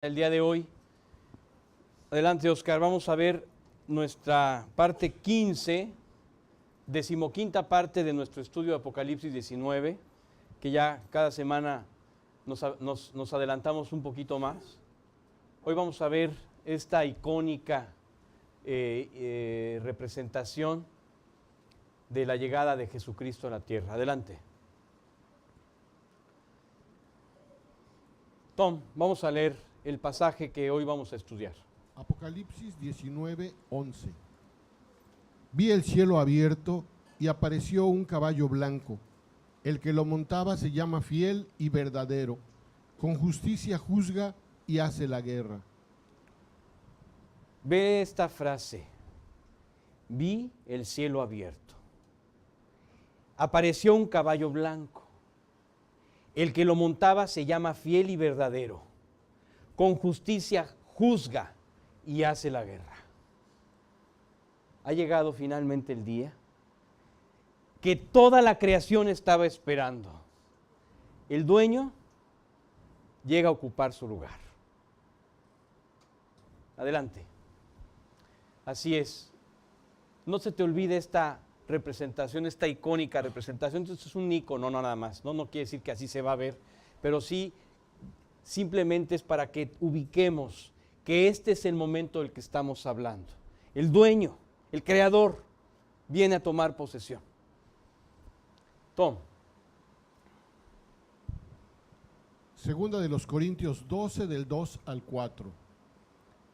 El día de hoy. Adelante, Oscar. Vamos a ver nuestra parte 15, decimoquinta parte de nuestro estudio de Apocalipsis 19, que ya cada semana nos adelantamos un poquito más. Hoy vamos a ver esta icónica representación de la llegada de Jesucristo a la tierra. Adelante. Tom, vamos a leer el pasaje que hoy vamos a estudiar. Apocalipsis 19:11. Vi el cielo abierto y apareció un caballo blanco. El que lo montaba se llama Fiel y Verdadero. Con justicia juzga y hace la guerra. Ve esta frase. Vi el cielo abierto. Apareció un caballo blanco. El que lo montaba se llama Fiel y Verdadero. Con justicia juzga y hace la guerra. Ha llegado finalmente el día que toda la creación estaba esperando. El dueño llega a ocupar su lugar. Adelante. Así es. No se te olvide esta representación, esta icónica representación. Esto es un icono, no nada más. No quiere decir que así se va a ver, pero sí, simplemente es para que ubiquemos que este es el momento del que estamos hablando. El dueño, el creador, viene a tomar posesión. Tom. Segunda de los Corintios 12, del 2 al 4.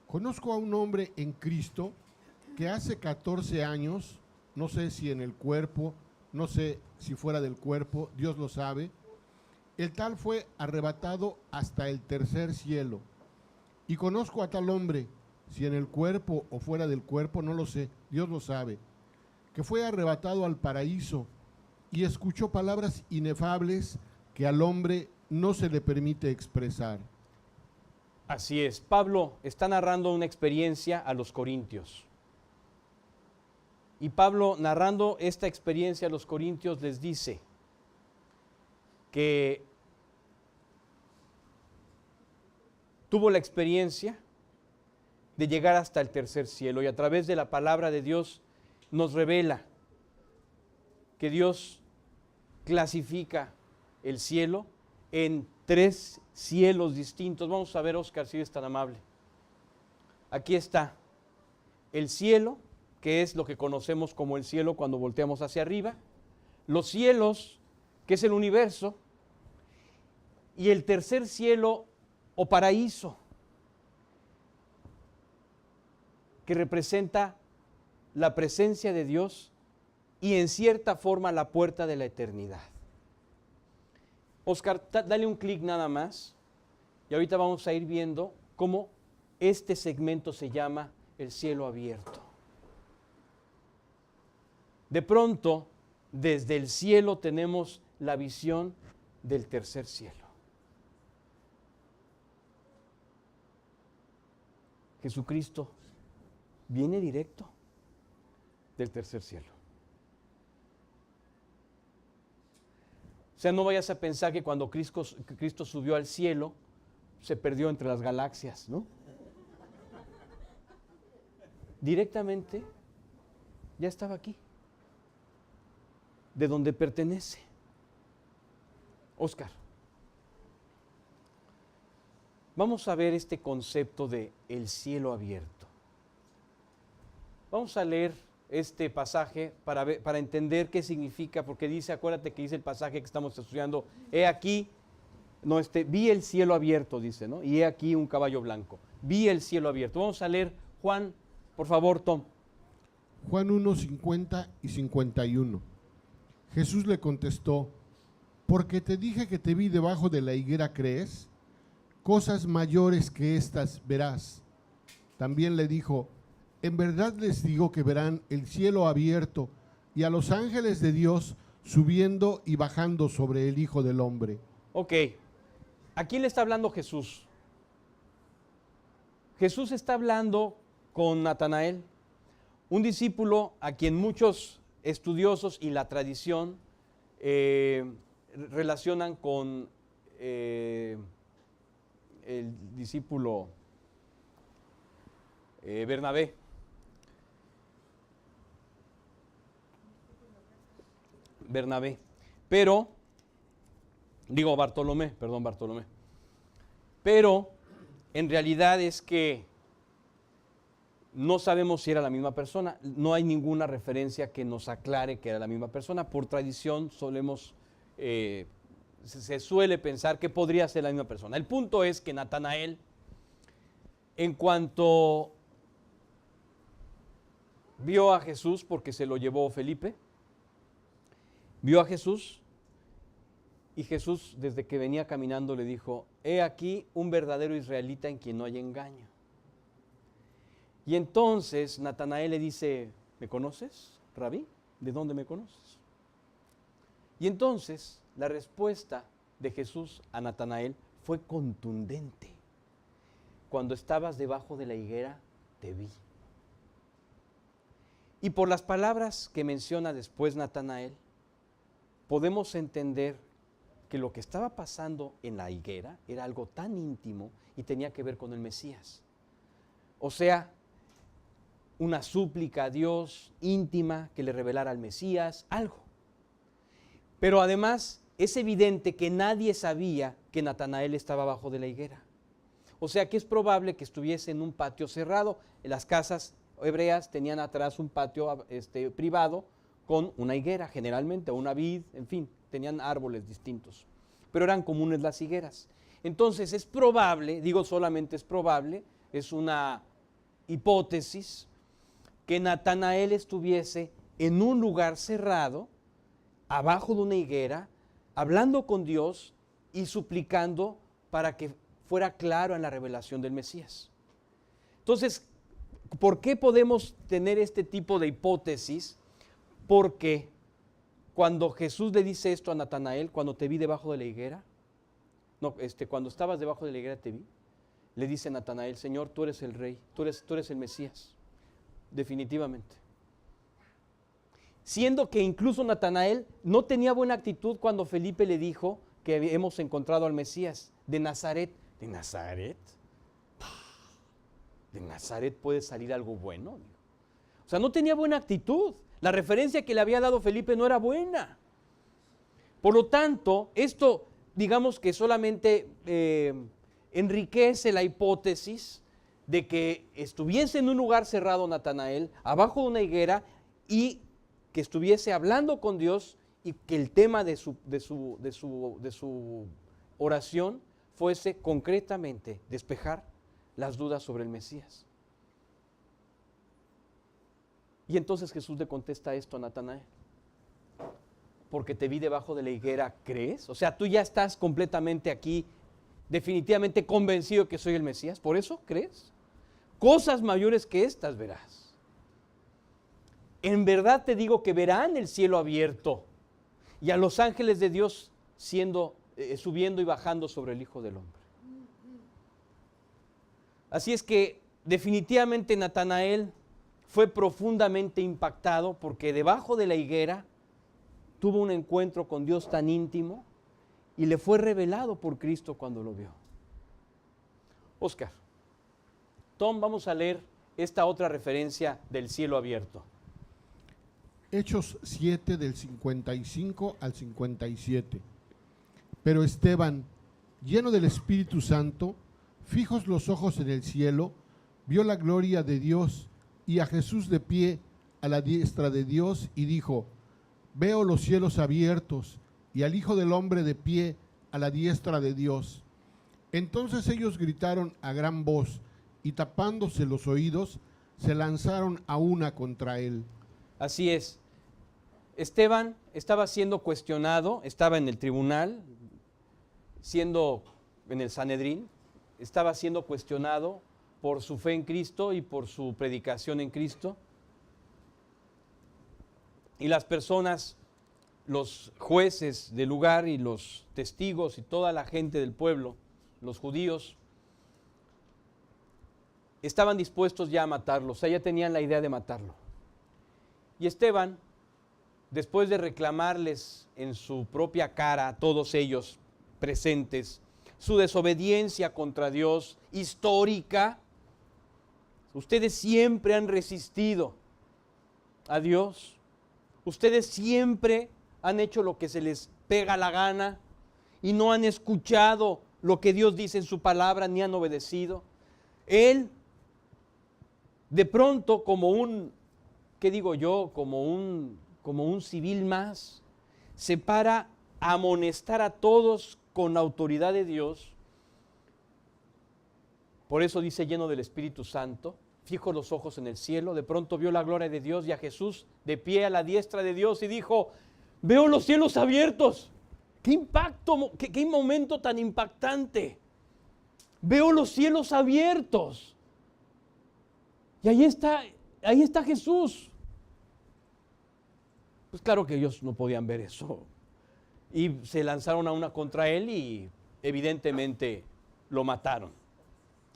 Conozco a un hombre en Cristo que hace 14 años, no sé si en el cuerpo, no sé si fuera del cuerpo, Dios lo sabe, el tal fue arrebatado hasta el tercer cielo. Y conozco a tal hombre, si en el cuerpo o fuera del cuerpo, no lo sé, Dios lo sabe, que fue arrebatado al paraíso y escuchó palabras inefables que al hombre no se le permite expresar. Así es, Pablo está narrando una experiencia a los corintios. Y Pablo, narrando esta experiencia a los corintios, les dice que tuvo la experiencia de llegar hasta el tercer cielo y a través de la palabra de Dios nos revela que Dios clasifica el cielo en 3 cielos distintos. Vamos a ver, Oscar, si eres tan amable. Aquí está el cielo, que es lo que conocemos como el cielo cuando volteamos hacia arriba, los cielos, que es el universo, y el tercer cielo o paraíso, que representa la presencia de Dios y en cierta forma la puerta de la eternidad. Oscar, dale un clic nada más y ahorita vamos a ir viendo cómo este segmento se llama el cielo abierto. De pronto, desde el cielo tenemos la visión del tercer cielo. Jesucristo viene directo del tercer cielo. O sea, no vayas a pensar que cuando Cristo subió al cielo, se perdió entre las galaxias, ¿no? Directamente ya estaba aquí, de donde pertenece. Oscar, vamos a ver este concepto de el cielo abierto. Vamos a leer este pasaje para entender qué significa, porque dice, acuérdate que dice el pasaje que estamos estudiando, he aquí, vi el cielo abierto, dice, ¿no? Y he aquí un caballo blanco. Vi el cielo abierto. Vamos a leer, Juan, por favor, Tom. Juan 1, 50 y 51. Jesús le contestó, porque te dije que te vi debajo de la higuera, ¿crees? Cosas mayores que estas verás. También le dijo, en verdad les digo que verán el cielo abierto y a los ángeles de Dios subiendo y bajando sobre el Hijo del Hombre. Ok, ¿a quién le está hablando Jesús? Jesús está hablando con Natanael, un discípulo a quien muchos estudiosos y la tradición relacionan con el discípulo Bernabé. Pero, digo Bartolomé. Pero en realidad es que no sabemos si era la misma persona. No hay ninguna referencia que nos aclare que era la misma persona. Por tradición se suele pensar que podría ser la misma persona. El punto es que Natanael, en cuanto vio a Jesús, porque se lo llevó Felipe, vio a Jesús, y Jesús, desde que venía caminando, le dijo: he aquí un verdadero israelita en quien no hay engaño. Y entonces Natanael le dice: ¿me conoces, Rabí? ¿De dónde me conoces? Y entonces la respuesta de Jesús a Natanael fue contundente: cuando estabas debajo de la higuera, te vi. Y por las palabras que menciona después Natanael, podemos entender que lo que estaba pasando en la higuera era algo tan íntimo y tenía que ver con el Mesías. O sea, una súplica a Dios íntima que le revelara al Mesías, algo. Pero además es evidente que nadie sabía que Natanael estaba abajo de la higuera. O sea que es probable que estuviese en un patio cerrado. En las casas hebreas tenían atrás un patio privado con una higuera generalmente, o una vid, en fin, tenían árboles distintos. Pero eran comunes las higueras. Entonces es probable, digo solamente es probable, es una hipótesis, que Natanael estuviese en un lugar cerrado, abajo de una higuera, hablando con Dios y suplicando para que fuera claro en la revelación del Mesías. Entonces, ¿por qué podemos tener este tipo de hipótesis? Porque cuando Jesús le dice esto a Natanael, cuando te vi debajo de la higuera, cuando estabas debajo de la higuera te vi, le dice Natanael: Señor, tú eres el Rey, tú eres el Mesías, definitivamente. Siendo que incluso Natanael no tenía buena actitud cuando Felipe le dijo que hemos encontrado al Mesías de Nazaret. ¿De Nazaret? ¿De Nazaret puede salir algo bueno? O sea, no tenía buena actitud. La referencia que le había dado Felipe no era buena. Por lo tanto, esto, digamos que solamente enriquece la hipótesis de que estuviese en un lugar cerrado Natanael, abajo de una higuera, y que estuviese hablando con Dios, y que el tema de su oración fuese concretamente despejar las dudas sobre el Mesías. Y entonces Jesús le contesta esto a Natanael: porque te vi debajo de la higuera, ¿crees? O sea, tú ya estás completamente aquí, definitivamente convencido que soy el Mesías, ¿por eso crees? Cosas mayores que estas verás. En verdad te digo que verán el cielo abierto y a los ángeles de Dios subiendo y bajando sobre el Hijo del Hombre. Así es que definitivamente Natanael fue profundamente impactado, porque debajo de la higuera tuvo un encuentro con Dios tan íntimo y le fue revelado por Cristo cuando lo vio. Oscar, Tom, vamos a leer esta otra referencia del cielo abierto. Hechos 7 del 55 al 57. Pero Esteban, lleno del Espíritu Santo, fijos los ojos en el cielo, vio la gloria de Dios y a Jesús de pie a la diestra de Dios, y dijo: veo los cielos abiertos y al Hijo del Hombre de pie a la diestra de Dios. Entonces ellos gritaron a gran voz, y tapándose los oídos, se lanzaron a una contra él. Así es. Esteban estaba siendo cuestionado, estaba en el tribunal, siendo en el Sanedrín, estaba siendo cuestionado por su fe en Cristo y por su predicación en Cristo. Y las personas, los jueces del lugar y los testigos y toda la gente del pueblo, los judíos, estaban dispuestos ya a matarlo, o sea, ya tenían la idea de matarlo. Y Esteban, después de reclamarles en su propia cara a todos ellos presentes su desobediencia contra Dios, histórica. Ustedes siempre han resistido a Dios. Ustedes siempre han hecho lo que se les pega la gana y no han escuchado lo que Dios dice en su palabra ni han obedecido. Él, de pronto, como un, ¿qué digo yo? Como un civil más, se para a amonestar a todos con la autoridad de Dios. Por eso dice, lleno del Espíritu Santo, fijo los ojos en el cielo, de pronto vio la gloria de Dios y a Jesús de pie a la diestra de Dios y dijo, veo los cielos abiertos. ¡Qué impacto, qué momento tan impactante! Veo los cielos abiertos. Y ahí está Jesús. Pues claro que ellos no podían ver eso. Y se lanzaron a una contra él y evidentemente lo mataron.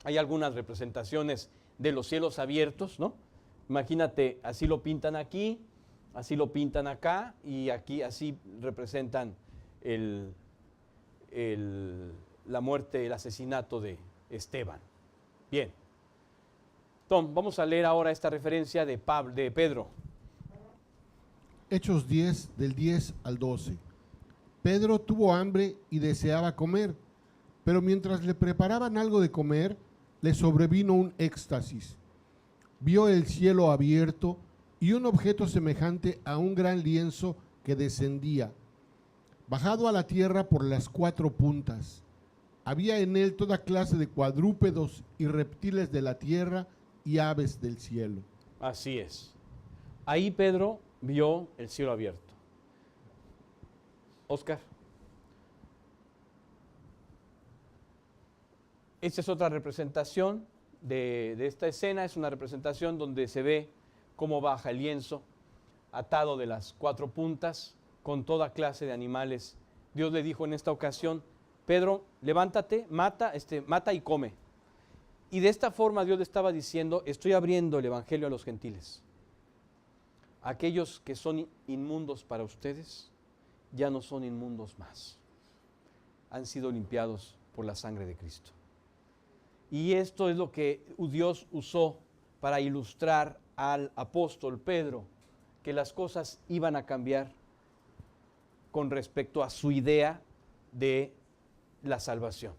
Hay algunas representaciones de los cielos abiertos, ¿no? Imagínate, así lo pintan aquí, así lo pintan acá y aquí así representan la muerte, el asesinato de Esteban. Bien. Tom, vamos a leer ahora esta referencia de Pedro. Hechos 10, del 10 al 12. Pedro tuvo hambre y deseaba comer, pero mientras le preparaban algo de comer, le sobrevino un éxtasis. Vio el cielo abierto y un objeto semejante a un gran lienzo que descendía, bajado a la tierra por las 4 puntas. Había en él toda clase de cuadrúpedos y reptiles de la tierra y aves del cielo. Así es. Ahí Pedro vio el cielo abierto. Oscar. Esta es otra representación de esta escena. Es una representación donde se ve cómo baja el lienzo atado de las 4 puntas con toda clase de animales. Dios le dijo en esta ocasión, Pedro, levántate, mata y come. Y de esta forma Dios le estaba diciendo, estoy abriendo el evangelio a los gentiles. Aquellos que son inmundos para ustedes, ya no son inmundos más. Han sido limpiados por la sangre de Cristo. Y esto es lo que Dios usó para ilustrar al apóstol Pedro, que las cosas iban a cambiar con respecto a su idea de la salvación.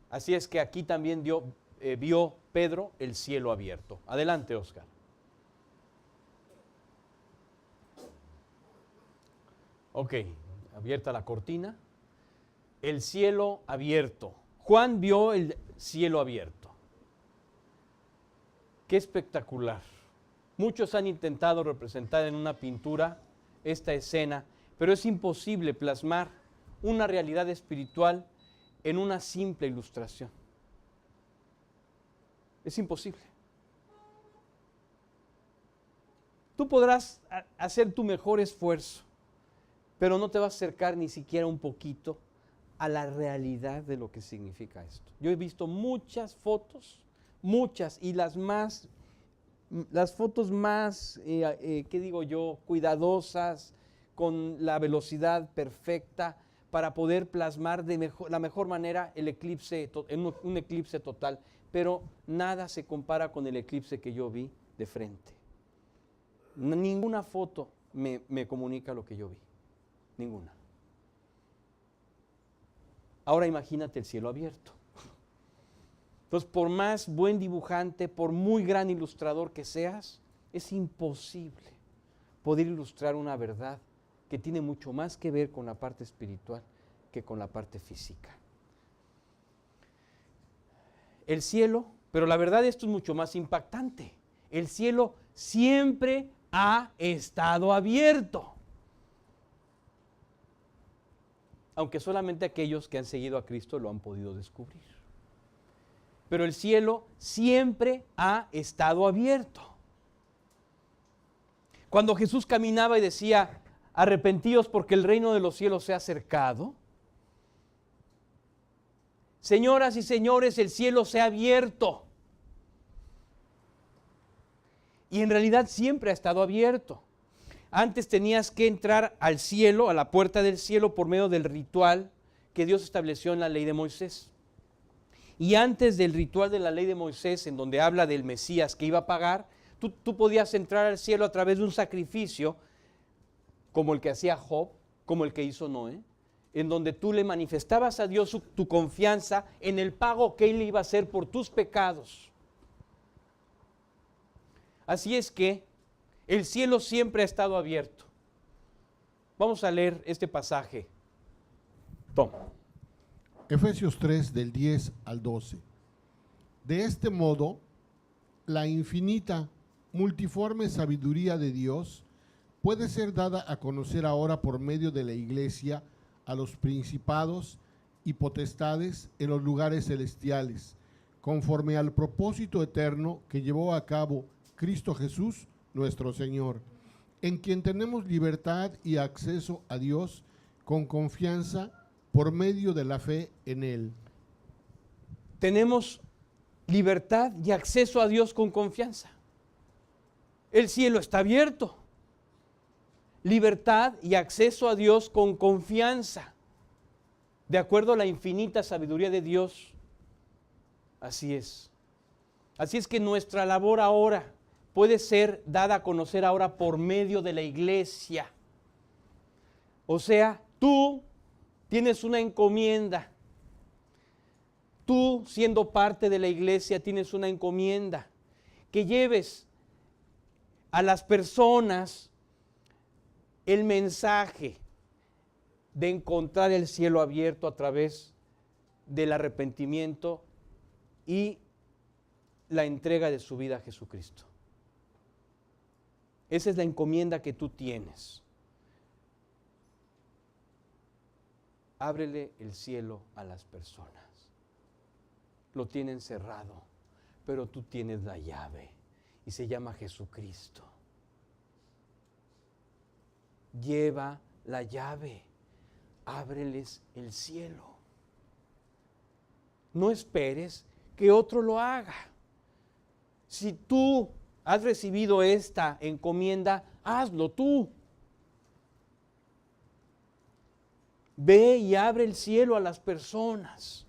Así es que aquí también vio Pedro el cielo abierto. Adelante, Oscar. Ok, abierta la cortina. El cielo abierto. Juan vio el cielo abierto. Qué espectacular. Muchos han intentado representar en una pintura esta escena, pero es imposible plasmar una realidad espiritual en una simple ilustración. Es imposible. Tú podrás hacer tu mejor esfuerzo, pero no te vas a acercar ni siquiera un poquito a la realidad de lo que significa esto. Yo he visto muchas fotos, y las fotos más, ¿qué digo yo?, cuidadosas, con la velocidad perfecta, para poder plasmar de la mejor manera el eclipse, un eclipse total, pero nada se compara con el eclipse que yo vi de frente. Ninguna foto me comunica lo que yo vi, ninguna. Ahora imagínate el cielo abierto. Entonces, por más buen dibujante, por muy gran ilustrador que seas, es imposible poder ilustrar una verdad que tiene mucho más que ver con la parte espiritual que con la parte física. El cielo, pero la verdad esto es mucho más impactante. El cielo siempre ha estado abierto. Aunque solamente aquellos que han seguido a Cristo lo han podido descubrir. Pero el cielo siempre ha estado abierto. Cuando Jesús caminaba y decía, arrepentíos porque el reino de los cielos se ha acercado. Señoras y señores, el cielo se ha abierto. Y en realidad siempre ha estado abierto. Antes tenías que entrar al cielo, a la puerta del cielo, por medio del ritual que Dios estableció en la ley de Moisés. Y antes del ritual de la ley de Moisés, en donde habla del Mesías que iba a pagar, tú podías entrar al cielo a través de un sacrificio, como el que hacía Job, como el que hizo Noé, en donde tú le manifestabas a Dios tu confianza en el pago que Él iba a hacer por tus pecados. Así es que el cielo siempre ha estado abierto. Vamos a leer este pasaje. Toma. Efesios 3, del 10 al 12. De este modo, la infinita, multiforme sabiduría de Dios puede ser dada a conocer ahora por medio de la Iglesia a los principados y potestades en los lugares celestiales, conforme al propósito eterno que llevó a cabo Cristo Jesús, nuestro Señor, en quien tenemos libertad y acceso a Dios con confianza por medio de la fe en Él. Tenemos libertad y acceso a Dios con confianza. El cielo está abierto. Libertad y acceso a Dios con confianza, de acuerdo a la infinita sabiduría de Dios. Así es. Así es que nuestra labor ahora puede ser dada a conocer ahora por medio de la iglesia. O sea, tú tienes una encomienda. Tú, siendo parte de la iglesia, tienes una encomienda. Que lleves a las personas el mensaje de encontrar el cielo abierto a través del arrepentimiento y la entrega de su vida a Jesucristo. Esa es la encomienda que tú tienes. Ábrele el cielo a las personas. Lo tienen cerrado, pero tú tienes la llave y se llama Jesucristo. Lleva la llave, ábreles el cielo. No esperes que otro lo haga. Si tú has recibido esta encomienda, hazlo tú. Ve y abre el cielo a las personas.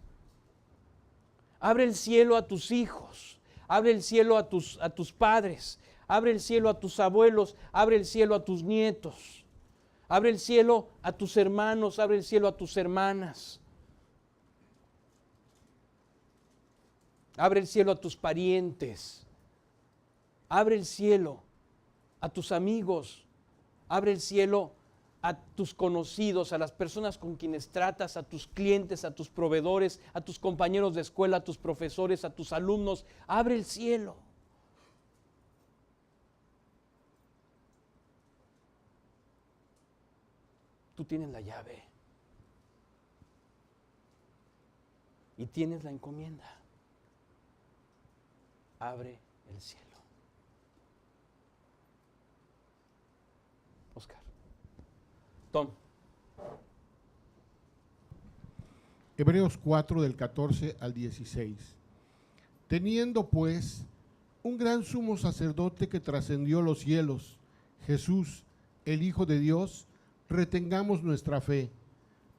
Abre el cielo a tus hijos. Abre el cielo a tus padres. Abre el cielo a tus abuelos. Abre el cielo a tus nietos. Abre el cielo a tus hermanos. Abre el cielo a tus hermanas. Abre el cielo a tus parientes. Abre el cielo a tus amigos. Abre el cielo a tus conocidos, a las personas con quienes tratas, a tus clientes, a tus proveedores, a tus compañeros de escuela, a tus profesores, a tus alumnos. Abre el cielo. Tú tienes la llave y tienes la encomienda. Abre el cielo. Oscar. Tom. Hebreos 4, del 14 al 16. Teniendo pues un gran sumo sacerdote que trascendió los cielos, Jesús, el Hijo de Dios, retengamos nuestra fe,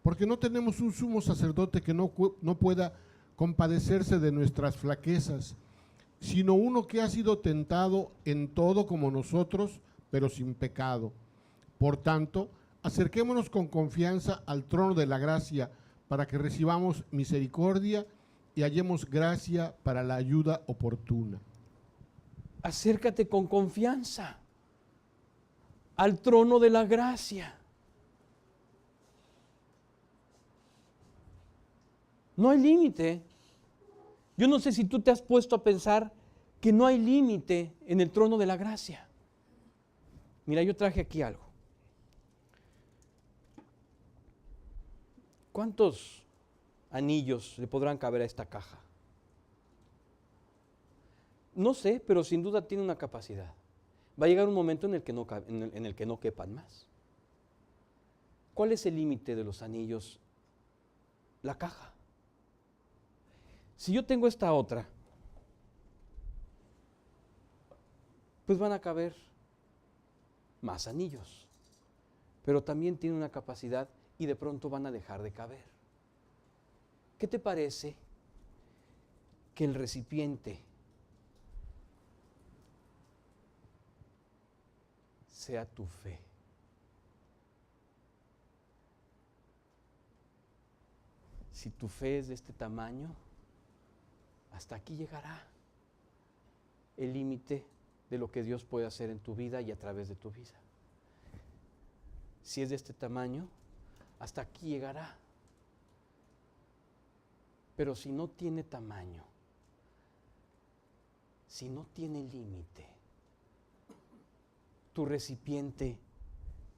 porque no tenemos un sumo sacerdote que no pueda compadecerse de nuestras flaquezas, sino uno que ha sido tentado en todo como nosotros, pero sin pecado. Por tanto, acerquémonos con confianza al trono de la gracia para que recibamos misericordia y hallemos gracia para la ayuda oportuna. Acércate con confianza al trono de la gracia. No hay límite. Yo no sé si tú te has puesto a pensar que no hay límite en el trono de la gracia. Mira, yo traje aquí algo. ¿Cuántos anillos le podrán caber a esta caja? No sé, pero sin duda tiene una capacidad. Va a llegar un momento en el que no quepan más. ¿Cuál es el límite de los anillos? La caja. Si yo tengo esta otra, pues van a caber más anillos, pero también tiene una capacidad y de pronto van a dejar de caber. ¿qué te parece que el recipiente sea tu fe? Si tu fe es de este tamaño, hasta aquí llegará el límite de lo que Dios puede hacer en tu vida y a través de tu vida. Si es de este tamaño, hasta aquí llegará. Pero si no tiene tamaño, si no tiene límite, tu recipiente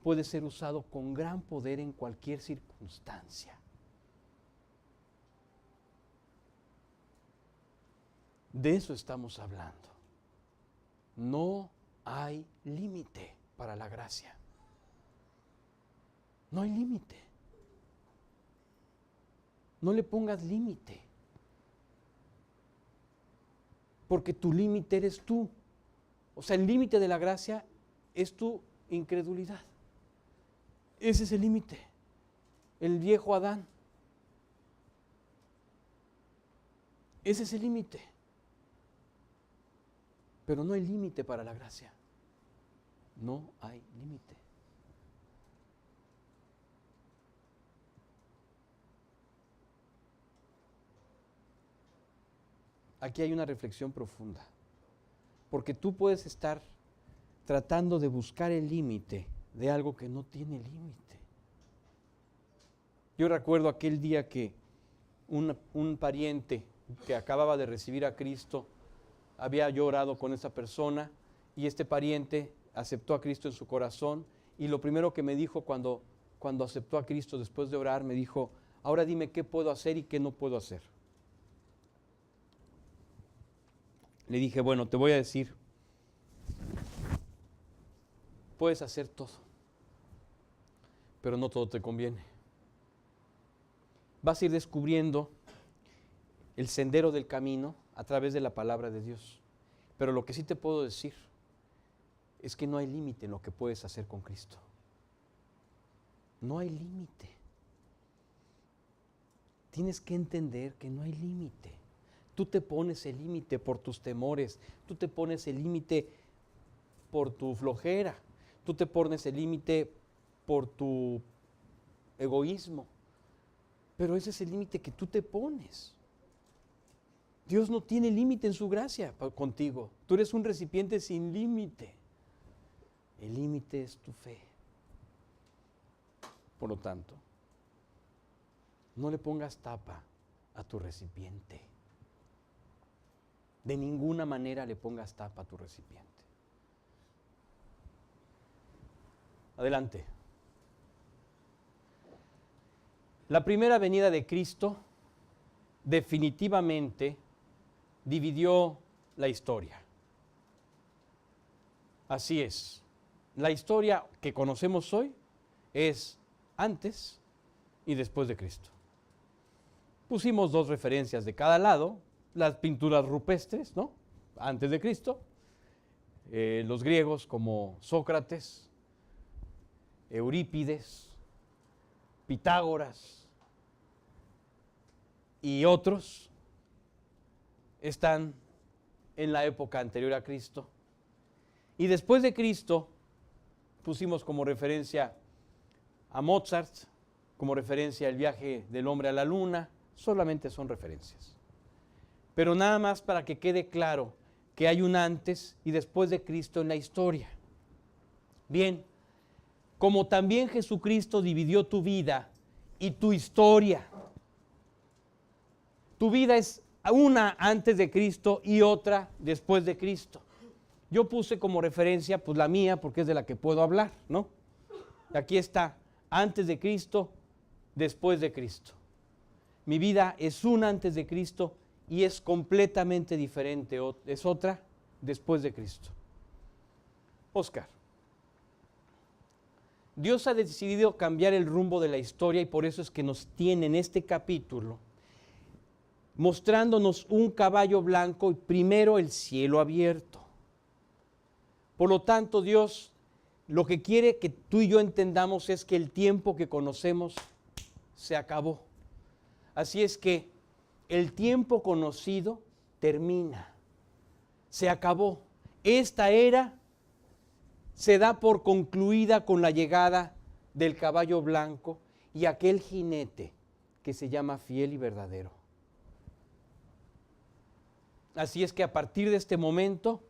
puede ser usado con gran poder en cualquier circunstancia. De eso estamos hablando. No hay límite para la gracia. No hay límite. No le pongas límite. Porque tu límite eres tú. O sea, el límite de la gracia es tu incredulidad. Ese es el límite. El viejo Adán. Ese es el límite. Pero no hay límite para la gracia. No hay límite. Aquí hay una reflexión profunda. Porque tú puedes estar tratando de buscar el límite de algo que no tiene límite. Yo recuerdo aquel día que un pariente que acababa de recibir a Cristo, había yo orado con esa persona y este pariente aceptó a Cristo en su corazón y lo primero que me dijo cuando aceptó a Cristo después de orar, me dijo, ahora dime qué puedo hacer y qué no puedo hacer. Le dije, bueno, te voy a decir, puedes hacer todo, pero no todo te conviene. Vas a ir descubriendo el sendero del camino a través de la palabra de Dios. Pero lo que sí te puedo decir es que no hay límite en lo que puedes hacer con Cristo. No hay límite. Tienes que entender que no hay límite. Tú te pones el límite por tus temores, tú te pones el límite por tu flojera, tú te pones el límite por tu egoísmo. Pero ese es el límite que tú te pones. Dios no tiene límite en su gracia contigo. Tú eres un recipiente sin límite. El límite es tu fe. Por lo tanto, no le pongas tapa a tu recipiente. De ninguna manera le pongas tapa a tu recipiente. Adelante. La primera venida de Cristo definitivamente dividió la historia. Así es. La historia que conocemos hoy es antes y después de Cristo. Pusimos dos referencias de cada lado, las pinturas rupestres, ¿no? Antes de Cristo, los griegos como Sócrates, Eurípides, Pitágoras y otros están en la época anterior a Cristo. Y después de Cristo pusimos como referencia a Mozart, como referencia el viaje del hombre a la luna, solamente son referencias. Pero nada más para que quede claro que hay un antes y después de Cristo en la historia. Bien, como también Jesucristo dividió tu vida y tu historia. Tu vida es una antes de Cristo y otra después de Cristo. Yo puse como referencia pues la mía porque es de la que puedo hablar, ¿no? Aquí está, antes de Cristo, después de Cristo. Mi vida es una antes de Cristo y es completamente diferente, es otra después de Cristo. Oscar, Dios ha decidido cambiar el rumbo de la historia y por eso es que nos tiene en este capítulo mostrándonos un caballo blanco y primero el cielo abierto. Por lo tanto, Dios lo que quiere que tú y yo entendamos es que el tiempo que conocemos se acabó. Así es que el tiempo conocido termina, se acabó. Esta era se da por concluida con la llegada del caballo blanco y aquel jinete que se llama fiel y verdadero. Así es que a partir de este momento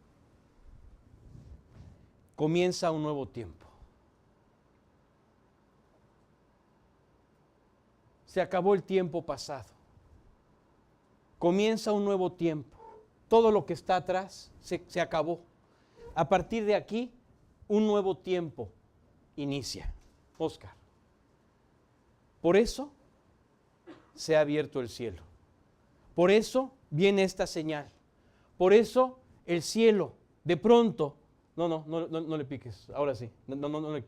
comienza un nuevo tiempo. Se acabó el tiempo pasado. Comienza un nuevo tiempo. Todo lo que está atrás se acabó. A partir de aquí, un nuevo tiempo inicia. Óscar. Por eso se ha abierto el cielo. Por eso viene esta señal. Por eso el cielo, de pronto, no le piques, ahora sí,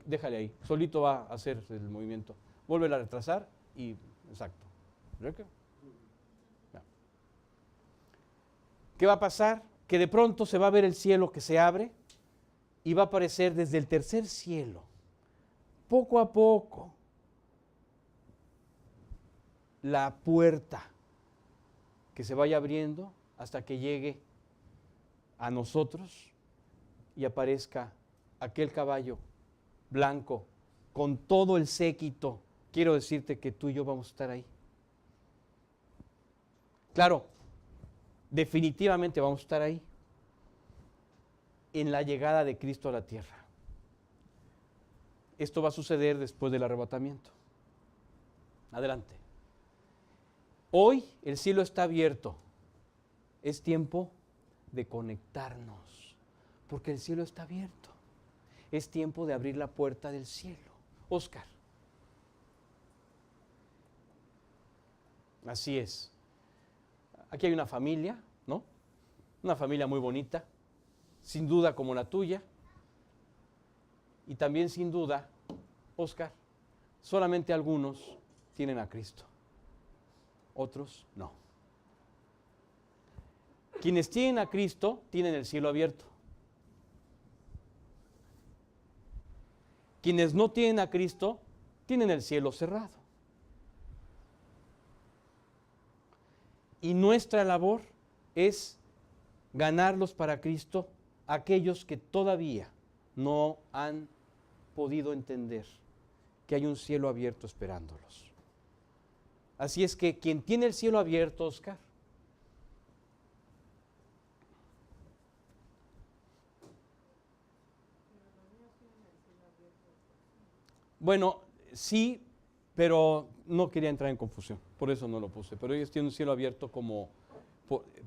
déjale ahí, solito va a hacer el movimiento. Vuelve a retrasar y, exacto. ¿Qué va a pasar? Que de pronto se va a ver el cielo que se abre y va a aparecer desde el tercer cielo, poco a poco, la puerta que se vaya abriendo hasta que llegue a nosotros y aparezca aquel caballo blanco con todo el séquito. Quiero decirte que tú y yo vamos a estar ahí. Claro, definitivamente vamos a estar ahí en la llegada de Cristo a la tierra. Esto va a suceder después del arrebatamiento. Adelante. Hoy el cielo está abierto. Es tiempo de conectarnos, porque el cielo está abierto. Es tiempo de abrir la puerta del cielo. Óscar. Así es. Aquí hay una familia, ¿no? Una familia muy bonita, sin duda como la tuya. Y también sin duda, Óscar, solamente algunos tienen a Cristo, otros no. Quienes tienen a Cristo tienen el cielo abierto. Quienes no tienen a Cristo tienen el cielo cerrado. Y nuestra labor es ganarlos para Cristo aquellos que todavía no han podido entender que hay un cielo abierto esperándolos. Así es que quien tiene el cielo abierto, Óscar, bueno, sí, pero no quería entrar en confusión, por eso no lo puse. Pero ellos tienen un cielo abierto como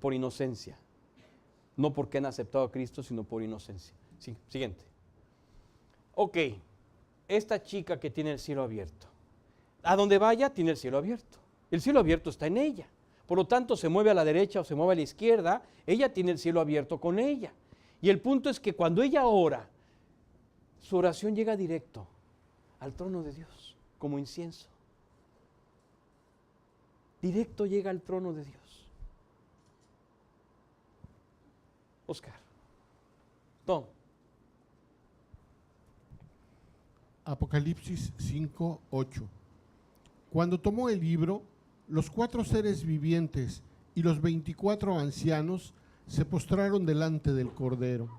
por inocencia, no porque han aceptado a Cristo, sino por inocencia. Sí, siguiente. Ok, esta chica que tiene el cielo abierto, a donde vaya tiene el cielo abierto. El cielo abierto está en ella. Por lo tanto, se mueve a la derecha o se mueve a la izquierda, ella tiene el cielo abierto con ella. Y el punto es que cuando ella ora, su oración llega directo al trono de Dios, como incienso. Directo llega al trono de Dios. Óscar. Tom. Apocalipsis 5:8. Cuando tomó el libro, los 4 seres vivientes y los 24 ancianos se postraron delante del Cordero.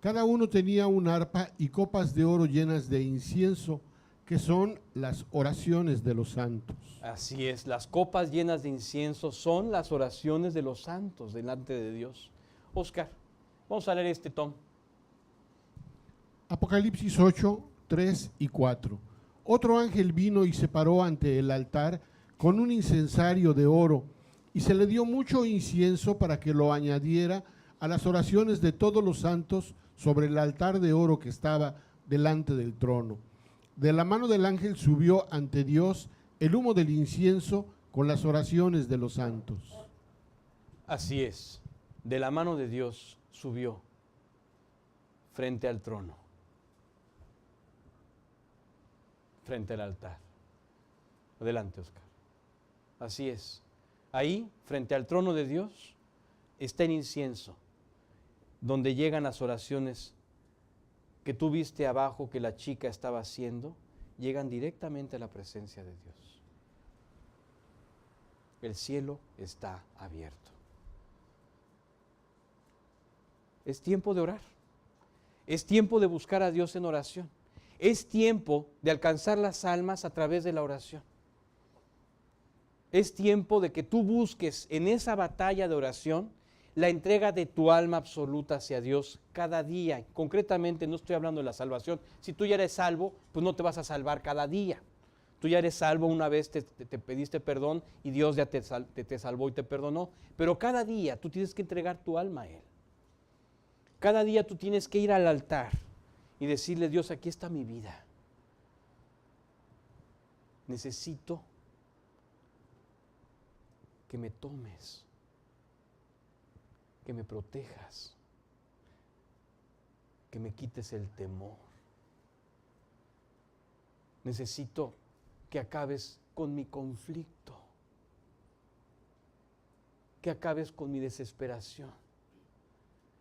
Cada uno tenía un arpa y copas de oro llenas de incienso, que son las oraciones de los santos. Así es, las copas llenas de incienso son las oraciones de los santos delante de Dios. Óscar, vamos a leer este Tom. Apocalipsis 8, 3 y 4. Otro ángel vino y se paró ante el altar con un incensario de oro, y se le dio mucho incienso para que lo añadiera a las oraciones de todos los santos sobre el altar de oro que estaba delante del trono. De la mano del ángel subió ante Dios el humo del incienso con las oraciones de los santos. Así es, de la mano de Dios subió frente al trono, frente al altar. Adelante, Óscar. Así es. Ahí, frente al trono de Dios, está el incienso, donde llegan las oraciones que tú viste abajo que la chica estaba haciendo, llegan directamente a la presencia de Dios. El cielo está abierto. Es tiempo de orar. Es tiempo de buscar a Dios en oración. Es tiempo de alcanzar las almas a través de la oración. Es tiempo de que tú busques en esa batalla de oración la entrega de tu alma absoluta hacia Dios cada día. Concretamente no estoy hablando de la salvación. Si tú ya eres salvo, pues no te vas a salvar cada día. Tú ya eres salvo, una vez te pediste perdón y Dios ya te salvó y te perdonó. Pero cada día tú tienes que entregar tu alma a Él. Cada día tú tienes que ir al altar y decirle: Dios, aquí está mi vida. Necesito que me tomes, que me protejas, que me quites el temor. Necesito que acabes con mi conflicto, que acabes con mi desesperación.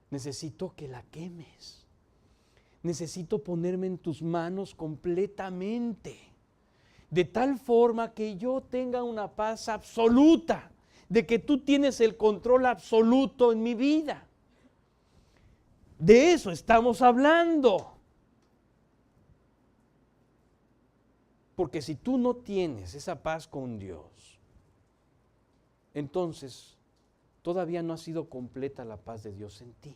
Necesito que la quemes. Necesito ponerme en tus manos completamente, de tal forma que yo tenga una paz absoluta, de que tú tienes el control absoluto en mi vida. De eso estamos hablando. Porque si tú no tienes esa paz con Dios, entonces todavía no ha sido completa la paz de Dios en ti.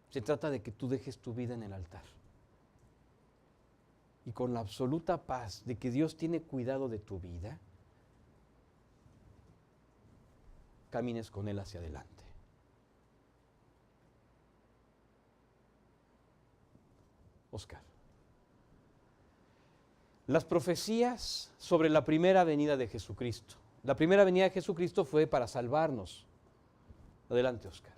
Se trata de que tú dejes tu vida en el altar. Y con la absoluta paz de que Dios tiene cuidado de tu vida, camines con Él hacia adelante. Oscar. Las profecías sobre la primera venida de Jesucristo. La primera venida de Jesucristo fue para salvarnos. Adelante, Oscar.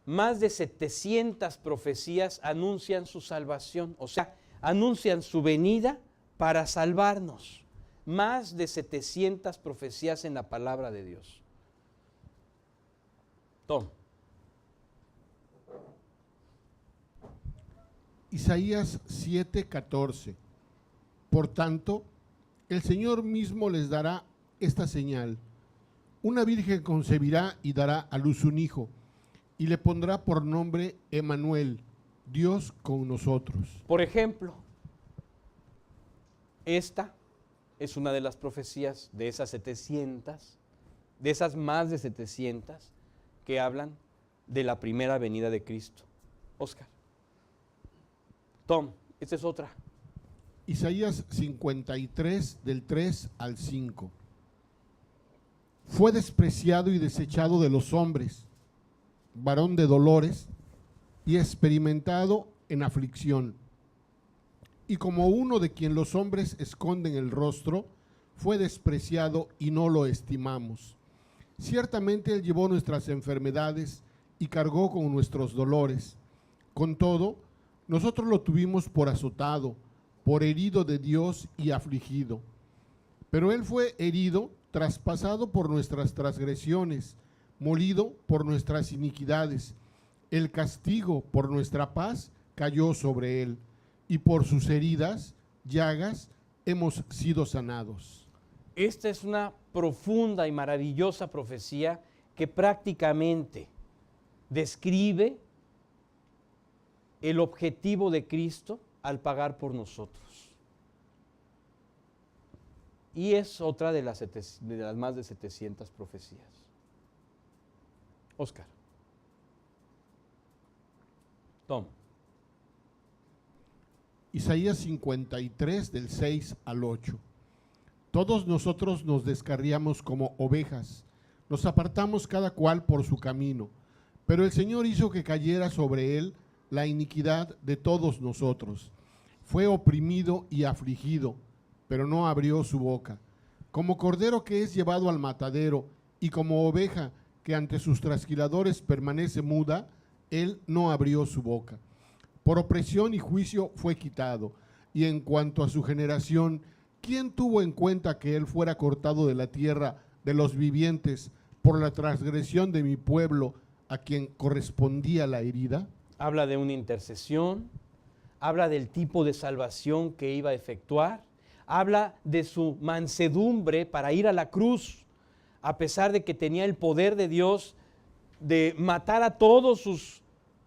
Más de 700 profecías anuncian su salvación, o sea, anuncian su venida para salvarnos. Más de 700 profecías en la palabra de Dios. Tom. Isaías 7:14. Por tanto, el Señor mismo les dará esta señal. Una virgen concebirá y dará a luz un hijo, y le pondrá por nombre Emmanuel, Dios con nosotros. Por ejemplo, esta es una de las profecías de esas 700, de esas más de 700 que hablan de la primera venida de Cristo. Oscar. Tom, esta es otra. Isaías 53, del 3 al 5. Fue despreciado y desechado de los hombres, varón de dolores y experimentado en aflicción. Y como uno de quien los hombres esconden el rostro, fue despreciado y no lo estimamos. Ciertamente Él llevó nuestras enfermedades y cargó con nuestros dolores. Con todo, nosotros lo tuvimos por azotado, por herido de Dios y afligido. Pero Él fue herido, traspasado por nuestras transgresiones, molido por nuestras iniquidades. El castigo por nuestra paz cayó sobre Él, y por sus heridas, llagas, hemos sido sanados. Esta es una profunda y maravillosa profecía que prácticamente describe el objetivo de Cristo al pagar por nosotros. Y es otra de las más de 700 profecías. Oscar. Tom. Isaías 53, del 6 al 8. Todos nosotros nos descarriamos como ovejas, nos apartamos cada cual por su camino, pero el Señor hizo que cayera sobre él la iniquidad de todos nosotros. Fue oprimido y afligido, pero no abrió su boca. Como cordero que es llevado al matadero, y como oveja que ante sus trasquiladores permanece muda, él no abrió su boca. Por opresión y juicio fue quitado. Y en cuanto a su generación, ¿quién tuvo en cuenta que él fuera cortado de la tierra de los vivientes por la transgresión de mi pueblo, a quien correspondía la herida? Habla de una intercesión, habla del tipo de salvación que iba a efectuar, habla de su mansedumbre para ir a la cruz, a pesar de que tenía el poder de Dios de matar a todos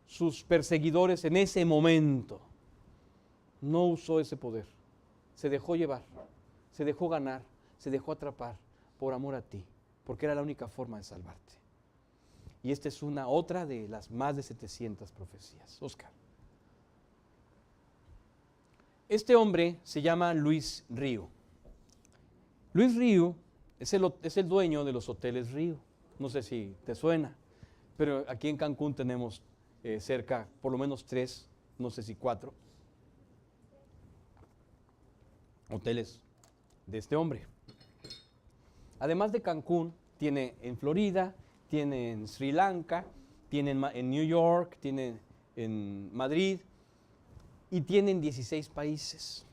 sus perseguidores en ese momento. No usó ese poder, se dejó llevar, se dejó ganar, se dejó atrapar por amor a ti, porque era la única forma de salvarte. Y esta es otra de las más de 700 profecías. Oscar. Este hombre se llama Luis Río. Luis Río es el dueño de los hoteles Río. No sé si te suena, pero aquí en Cancún tenemos cerca, por lo menos 3, no sé si 4, hoteles de este hombre. Además de Cancún, tiene en Florida, tiene en Sri Lanka, tiene en New York, tiene en Madrid y tiene en 16 países.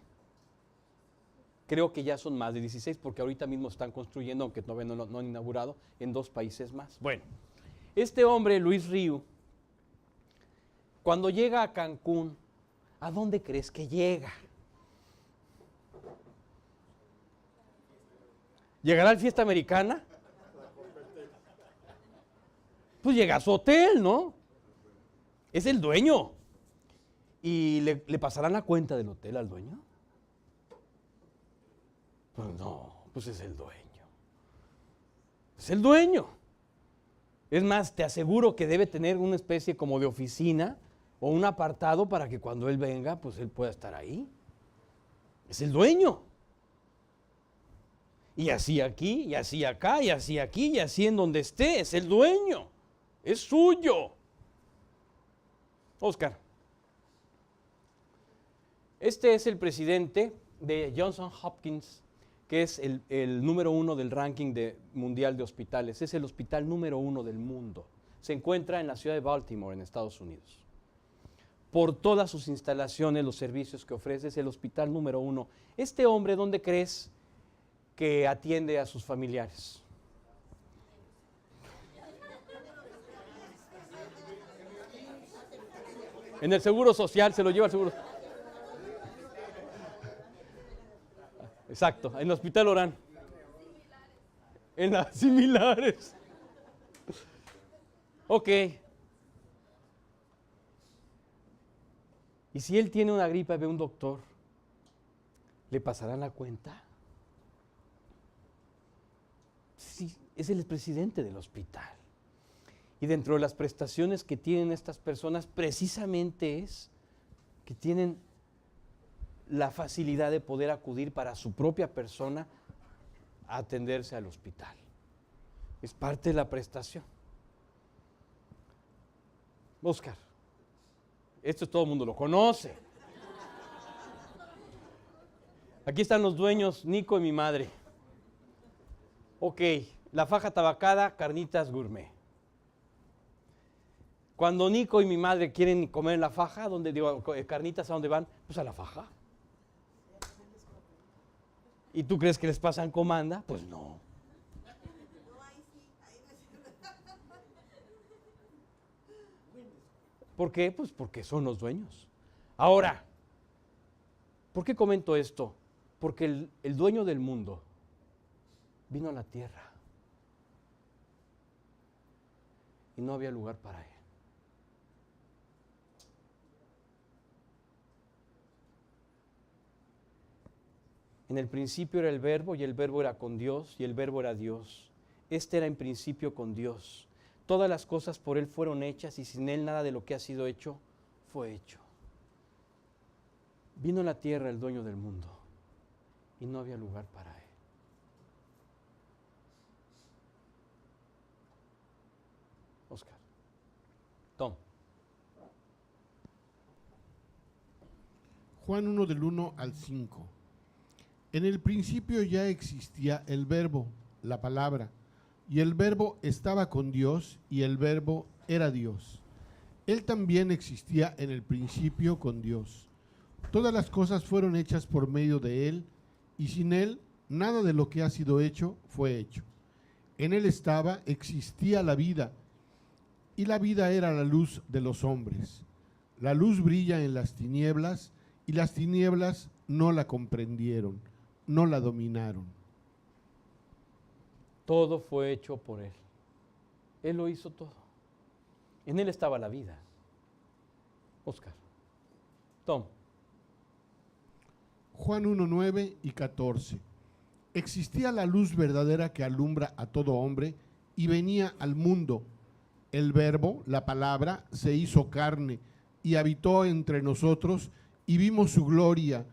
Creo que ya son más de 16 porque ahorita mismo están construyendo, aunque todavía no han inaugurado, en 2 países más. Bueno, este hombre, Luis Río, cuando llega a Cancún, ¿a dónde crees que llega? ¿Llegará a la fiesta americana? Pues llega a su hotel, ¿no? Es el dueño. ¿Y le pasarán la cuenta del hotel al dueño? Pues no, pues es el dueño. Es el dueño. Es más, te aseguro que debe tener una especie como de oficina o un apartado para que cuando él venga, pues él pueda estar ahí. Es el dueño. Y así aquí, y así acá, y así aquí, y así en donde esté, es el dueño. Es suyo. Oscar. Este es el presidente de Johnson Hopkins, que es el número 1 del ranking mundial de hospitales. Es el hospital número 1 del mundo. Se encuentra en la ciudad de Baltimore, en Estados Unidos. Por todas sus instalaciones, los servicios que ofrece, es el hospital número 1. Este hombre, ¿dónde crees que atiende a sus familiares? En el Seguro Social, se lo lleva al Seguro. Exacto, en el Hospital Orán. En las similares. Ok. Y si él tiene una gripa y ve a un doctor, ¿le pasarán la cuenta? Sí, es el presidente del hospital. Y dentro de las prestaciones que tienen estas personas, precisamente es que tienen la facilidad de poder acudir para su propia persona a atenderse al hospital. Es parte de la prestación. Oscar, esto todo el mundo lo conoce. Aquí están los dueños, Nico y mi madre. Ok, la faja tabacada, carnitas gourmet. Cuando Nico y mi madre quieren comer en la faja, carnitas, ¿a dónde van? Pues a la faja. ¿Y tú crees que les pasan comanda? Pues no. ¿Por qué? Pues porque son los dueños. Ahora, ¿por qué comento esto? Porque el dueño del mundo vino a la tierra y no había lugar para él. En el principio era el Verbo, y el Verbo era con Dios, y el Verbo era Dios. Este era en principio con Dios. Todas las cosas por Él fueron hechas, y sin Él nada de lo que ha sido hecho fue hecho. Vino a la tierra el dueño del mundo, y no había lugar para Él. Oscar. Tom. Juan 1 del 1 al 5. En el principio ya existía el Verbo, la palabra, y el Verbo estaba con Dios, y el Verbo era Dios. Él también existía en el principio con Dios. Todas las cosas fueron hechas por medio de Él, y sin Él nada de lo que ha sido hecho fue hecho. En Él existía la vida, y la vida era la luz de los hombres. La luz brilla en las tinieblas, y las tinieblas no la comprendieron. no la dominaron. Todo fue hecho por Él. Él lo hizo todo. En Él estaba la vida. Oscar. Tom. Juan 1, 9 y 14. Existía la luz verdadera que alumbra a todo hombre y venía al mundo. El Verbo, la palabra, se hizo carne y habitó entre nosotros y vimos su gloria,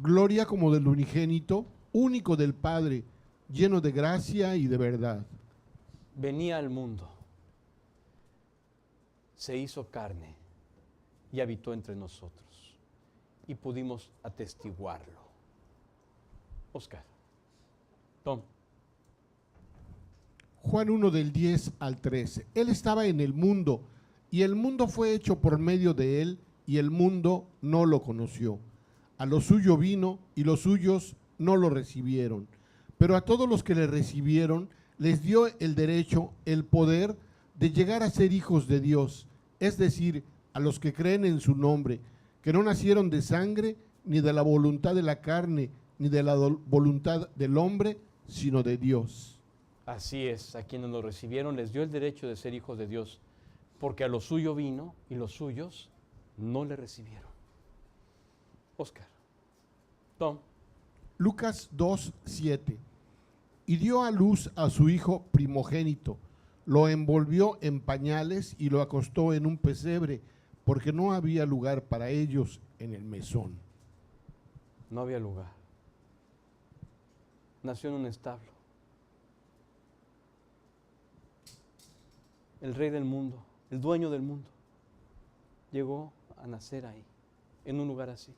gloria como del unigénito, único del Padre, lleno de gracia y de verdad. Venía al mundo, se hizo carne y habitó entre nosotros y pudimos atestiguarlo. Oscar. Tom. Juan 1 del 10 al 13. Él estaba en el mundo y el mundo fue hecho por medio de él y el mundo no lo conoció. A lo suyo vino y los suyos no lo recibieron. Pero a todos los que le recibieron les dio el derecho, el poder de llegar a ser hijos de Dios, es decir, a los que creen en su nombre, que no nacieron de sangre, ni de la voluntad de la carne, ni de la voluntad del hombre, sino de Dios. Así es, a quienes lo recibieron les dio el derecho de ser hijos de Dios, porque a lo suyo vino y los suyos no le recibieron. Oscar. Tom. Lucas 2, 7. Y dio a luz a su hijo primogénito, lo envolvió en pañales y lo acostó en un pesebre, porque no había lugar para ellos en el mesón. No había lugar. Nació en un establo. El rey del mundo, el dueño del mundo, llegó a nacer ahí, en un lugar así.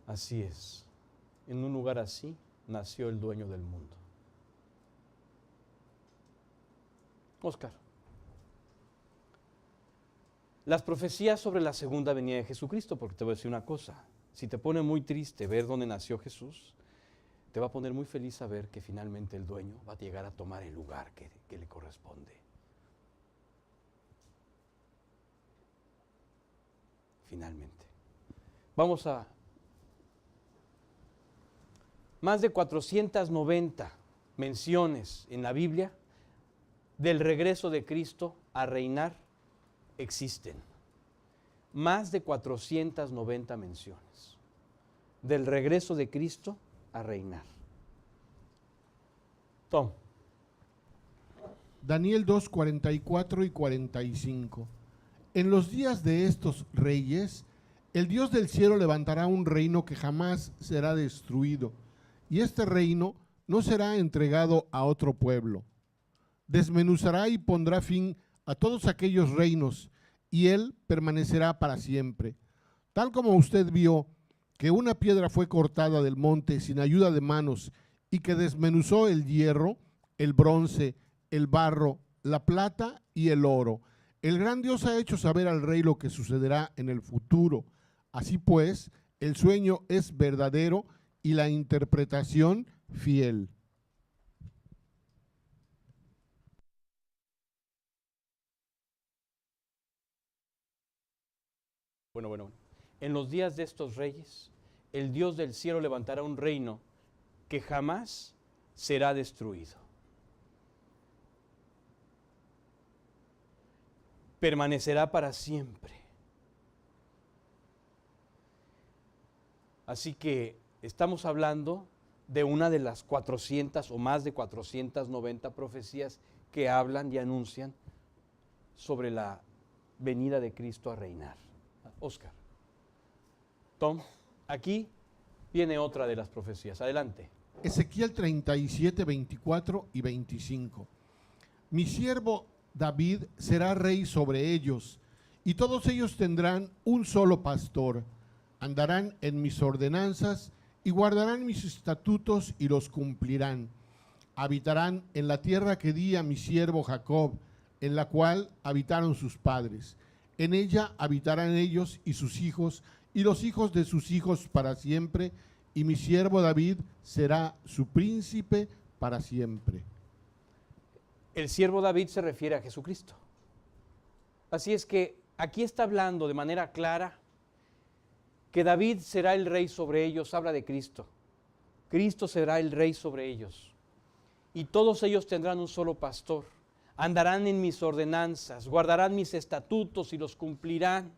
Así es, en un lugar así nació el dueño del mundo. Oscar. Las profecías sobre la segunda venida de Jesucristo, porque te voy a decir una cosa, si te pone muy triste ver dónde nació Jesús, te va a poner muy feliz saber que finalmente el dueño va a llegar a tomar el lugar que le corresponde. Finalmente. Vamos a más de 490 menciones en la Biblia del regreso de Cristo a reinar existen. Más de 490 menciones del regreso de Cristo a reinar. Tom. Daniel 2, 44 y 45. En los días de estos reyes, el Dios del cielo levantará un reino que jamás será destruido, y este reino no será entregado a otro pueblo. Desmenuzará y pondrá fin a todos aquellos reinos, y él permanecerá para siempre. Tal como usted vio que una piedra fue cortada del monte sin ayuda de manos, y que desmenuzó el hierro, el bronce, el barro, la plata y el oro. El gran Dios ha hecho saber al rey lo que sucederá en el futuro. Así pues, el sueño es verdadero y la interpretación fiel. Bueno. En los días de estos reyes, el Dios del cielo levantará un reino que jamás será destruido. Permanecerá para siempre. Así que estamos hablando de una de las 400 o más de 490 profecías que hablan y anuncian sobre la venida de Cristo a reinar. Oscar. Tom, aquí viene otra de las profecías. Adelante. Ezequiel 37, 24 y 25. Mi siervo David será rey sobre ellos, y todos ellos tendrán un solo pastor. Andarán en mis ordenanzas y guardarán mis estatutos y los cumplirán. Habitarán en la tierra que di a mi siervo Jacob, en la cual habitaron sus padres. En ella habitarán ellos y sus hijos, y los hijos de sus hijos para siempre, y mi siervo David será su príncipe para siempre. El siervo David se refiere a Jesucristo. Así es que aquí está hablando de manera clara que David será el rey sobre ellos, habla de Cristo. Cristo será el rey sobre ellos. Y todos ellos tendrán un solo pastor. Andarán en mis ordenanzas, guardarán mis estatutos y los cumplirán.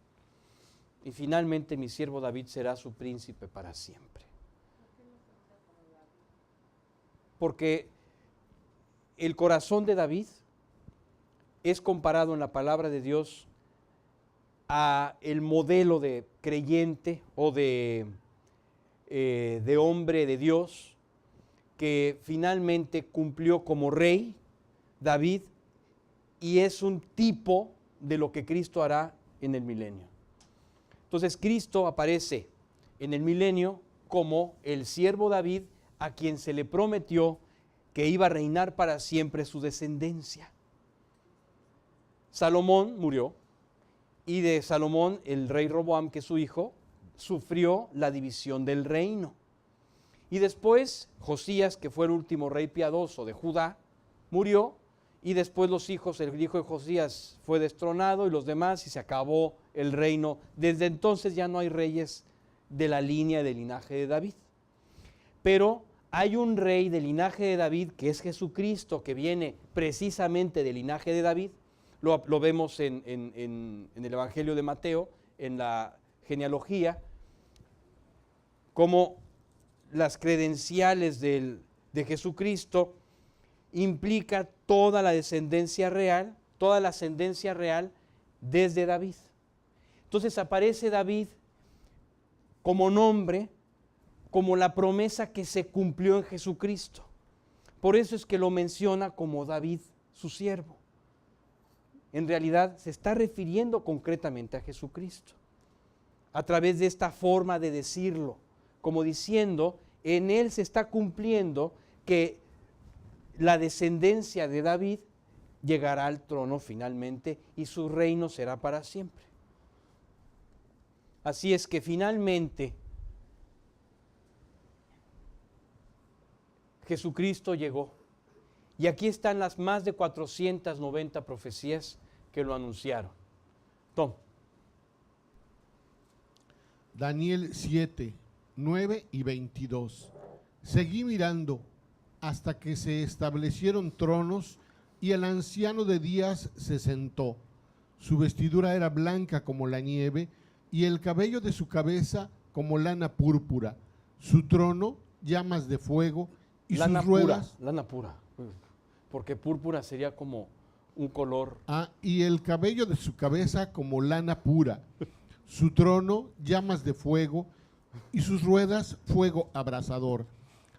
Y finalmente mi siervo David será su príncipe para siempre. Porque el corazón de David es comparado en la palabra de Dios a el modelo de creyente o de hombre de Dios que finalmente cumplió como rey, David, y es un tipo de lo que Cristo hará en el milenio. Entonces Cristo aparece en el milenio como el siervo David a quien se le prometió que iba a reinar para siempre su descendencia. Salomón murió y de Salomón el rey Roboam, que es su hijo, sufrió la división del reino. Y después Josías, que fue el último rey piadoso de Judá, murió y después el hijo de Josías fue destronado y los demás y se acabó el reino. Desde entonces ya no hay reyes de la línea del linaje de David. Pero hay un rey del linaje de David que es Jesucristo, que viene precisamente del linaje de David. Lo vemos en el Evangelio de Mateo, en la genealogía, como las credenciales de Jesucristo implica toda la descendencia real, toda la ascendencia real desde David. Entonces aparece David como nombre, como la promesa que se cumplió en Jesucristo. Por eso es que lo menciona como David, su siervo. En realidad se está refiriendo concretamente a Jesucristo, a través de esta forma de decirlo, como diciendo, en él se está cumpliendo que la descendencia de David llegará al trono finalmente y su reino será para siempre. Así es que finalmente Jesucristo llegó. Y aquí están las más de 490 profecías que lo anunciaron. Tom. Daniel 7, 9 y 22. Seguí mirando hasta que se establecieron tronos y el anciano de días se sentó. Su vestidura era blanca como la nieve y el cabello de su cabeza como lana púrpura. Su trono, llamas de fuego y lana sus ruedas. Pura, lana pura, porque púrpura sería como un color. Y el cabello de su cabeza como lana pura. Su trono, llamas de fuego y sus ruedas, fuego abrasador.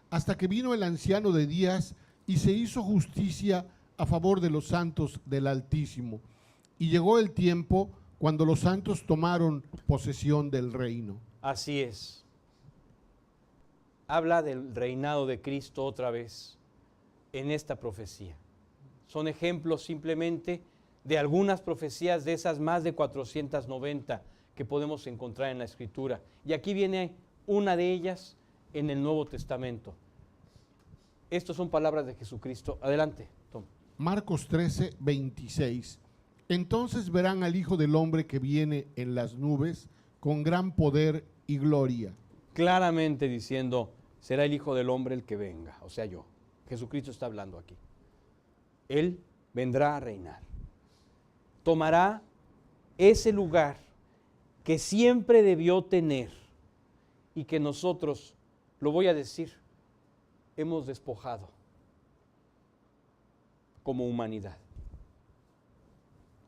Hasta que vino el anciano de días y se hizo justicia a favor de los santos del Altísimo. Y llegó el tiempo cuando los santos tomaron posesión del reino. Así es. Habla del reinado de Cristo otra vez en esta profecía. Son ejemplos simplemente de algunas profecías de esas más de 490 que podemos encontrar en la Escritura. Y aquí viene una de ellas en el Nuevo Testamento. Estas son palabras de Jesucristo. Adelante, Tom. Marcos 13, 26. Entonces verán al Hijo del Hombre que viene en las nubes con gran poder y gloria. Claramente diciendo, será el Hijo del Hombre el que venga, o sea yo. Jesucristo está hablando aquí. Él vendrá a reinar. Tomará ese lugar que siempre debió tener y que nosotros, lo voy a decir, hemos despojado como humanidad.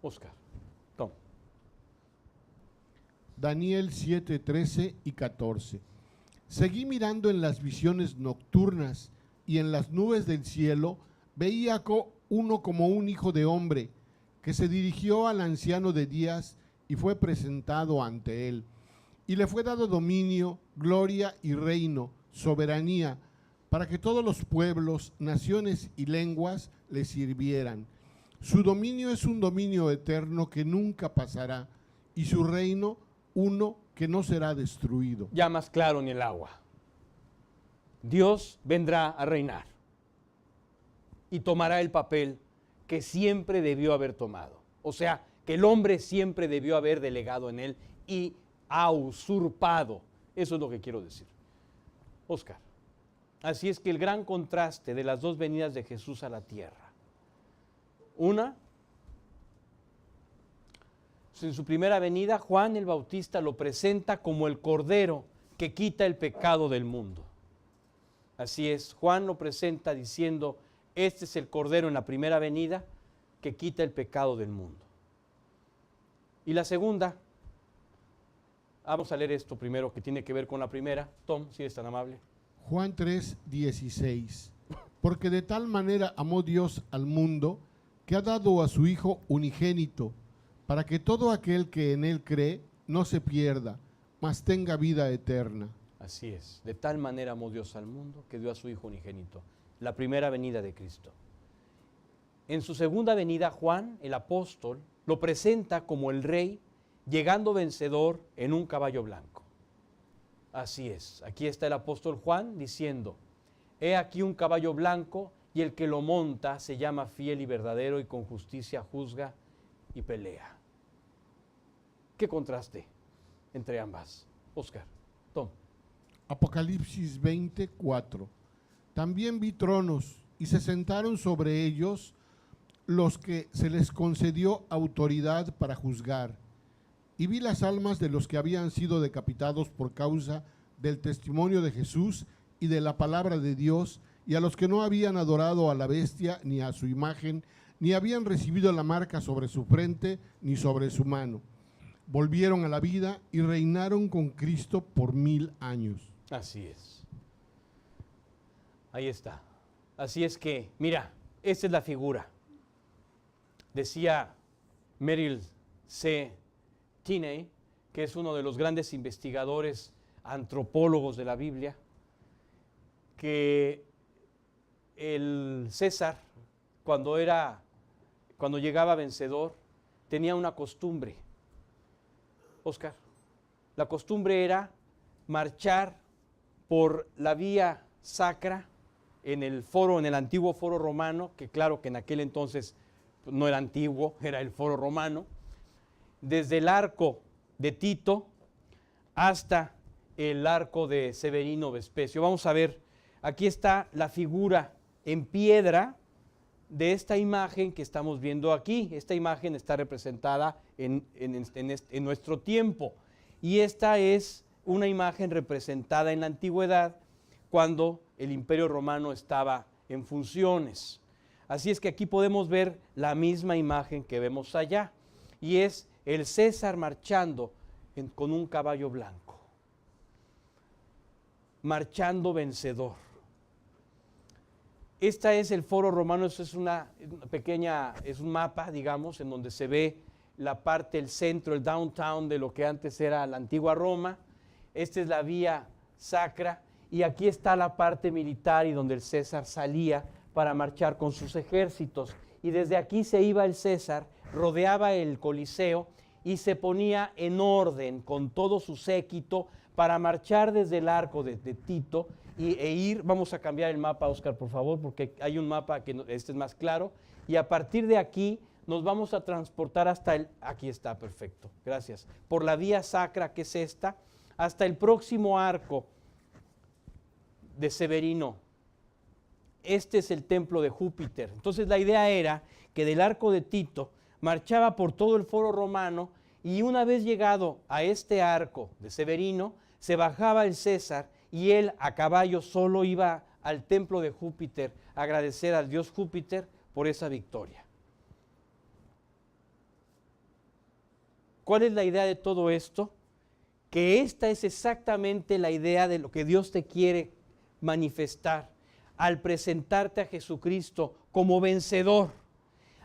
Oscar, Tom. Daniel 7, 13 y 14. Seguí mirando en las visiones nocturnas y en las nubes del cielo veía uno como un hijo de hombre que se dirigió al anciano de días y fue presentado ante él. Y le fue dado dominio, gloria y reino, soberanía, para que todos los pueblos, naciones y lenguas le sirvieran. Su dominio es un dominio eterno que nunca pasará, y su reino uno que no será destruido. Ya más claro ni el agua. Dios vendrá a reinar y tomará el papel que siempre debió haber tomado. O sea, que el hombre siempre debió haber delegado en él y ha usurpado. Eso es lo que quiero decir. Óscar, así es que el gran contraste de las dos venidas de Jesús a la tierra. Una, en su primera venida, Juan el Bautista lo presenta como el Cordero que quita el pecado del mundo. Así es, Juan lo presenta diciendo, este es el Cordero en la primera venida que quita el pecado del mundo. Y la segunda, vamos a leer esto primero que tiene que ver con la primera. Tom, si eres tan amable. Juan 3:16. Porque de tal manera amó Dios al mundo que ha dado a su Hijo unigénito, para que todo aquel que en él cree no se pierda, mas tenga vida eterna. Así es, de tal manera amó Dios al mundo que dio a su Hijo unigénito, la primera venida de Cristo. En su segunda venida, Juan, el apóstol, lo presenta como el Rey, llegando vencedor en un caballo blanco. Así es, aquí está el apóstol Juan diciendo, he aquí un caballo blanco y el que lo monta se llama fiel y verdadero y con justicia juzga y pelea. ¿Qué contraste entre ambas? Óscar, Tom. Apocalipsis 20:4. También vi tronos y se sentaron sobre ellos los que se les concedió autoridad para juzgar. Y vi las almas de los que habían sido decapitados por causa del testimonio de Jesús y de la palabra de Dios, y a los que no habían adorado a la bestia ni a su imagen, ni habían recibido la marca sobre su frente ni sobre su mano. Volvieron a la vida y reinaron con Cristo por 1000 años. Así es. Ahí está. Así es que, mira, esta es la figura. Decía Merrill C. Tenney, que es uno de los grandes investigadores antropólogos de la Biblia, que el César, cuando llegaba vencedor, tenía una costumbre. Óscar, la costumbre era marchar por la vía sacra en el antiguo foro romano, que claro que en aquel entonces no era antiguo, era el foro romano, desde el arco de Tito hasta el arco de Severino Vespucio. Vamos a ver, aquí está la figura en piedra de esta imagen que estamos viendo aquí. Esta imagen está representada en nuestro tiempo, y esta es una imagen representada en la antigüedad cuando el Imperio Romano estaba en funciones. Así es que aquí podemos ver la misma imagen que vemos allá, y es el César marchando con un caballo blanco, marchando vencedor. Esta es el foro romano, esto es una pequeña, es un mapa, digamos, en donde se ve la parte, el centro, el downtown de lo que antes era la antigua Roma. Esta es la vía sacra, y aquí está la parte militar y donde el César salía para marchar con sus ejércitos. Y desde aquí se iba el César, rodeaba el Coliseo y se ponía en orden con todo su séquito para marchar desde el arco de Tito e ir. Vamos a cambiar el mapa, Óscar, por favor, porque hay un mapa que este es más claro, y a partir de aquí nos vamos a transportar hasta aquí está, perfecto, gracias, por la vía sacra, que es esta, hasta el próximo arco de Severino. Este es el templo de Júpiter. Entonces la idea era que del arco de Tito marchaba por todo el foro romano, y una vez llegado a este arco de Severino, se bajaba el César y él a caballo solo iba al templo de Júpiter a agradecer al dios Júpiter por esa victoria. ¿Cuál es la idea de todo esto? Que esta es exactamente la idea de lo que Dios te quiere manifestar al presentarte a Jesucristo como vencedor.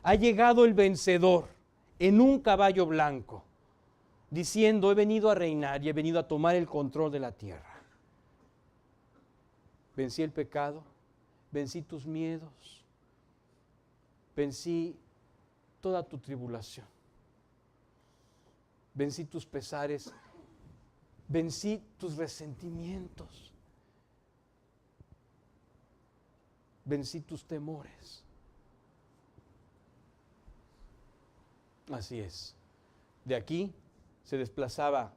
Ha llegado el vencedor en un caballo blanco, diciendo: he venido a reinar y he venido a tomar el control de la tierra. Vencí el pecado, vencí tus miedos, vencí toda tu tribulación, vencí tus pesares, vencí tus resentimientos, vencí tus temores. Así es. De aquí se desplazaba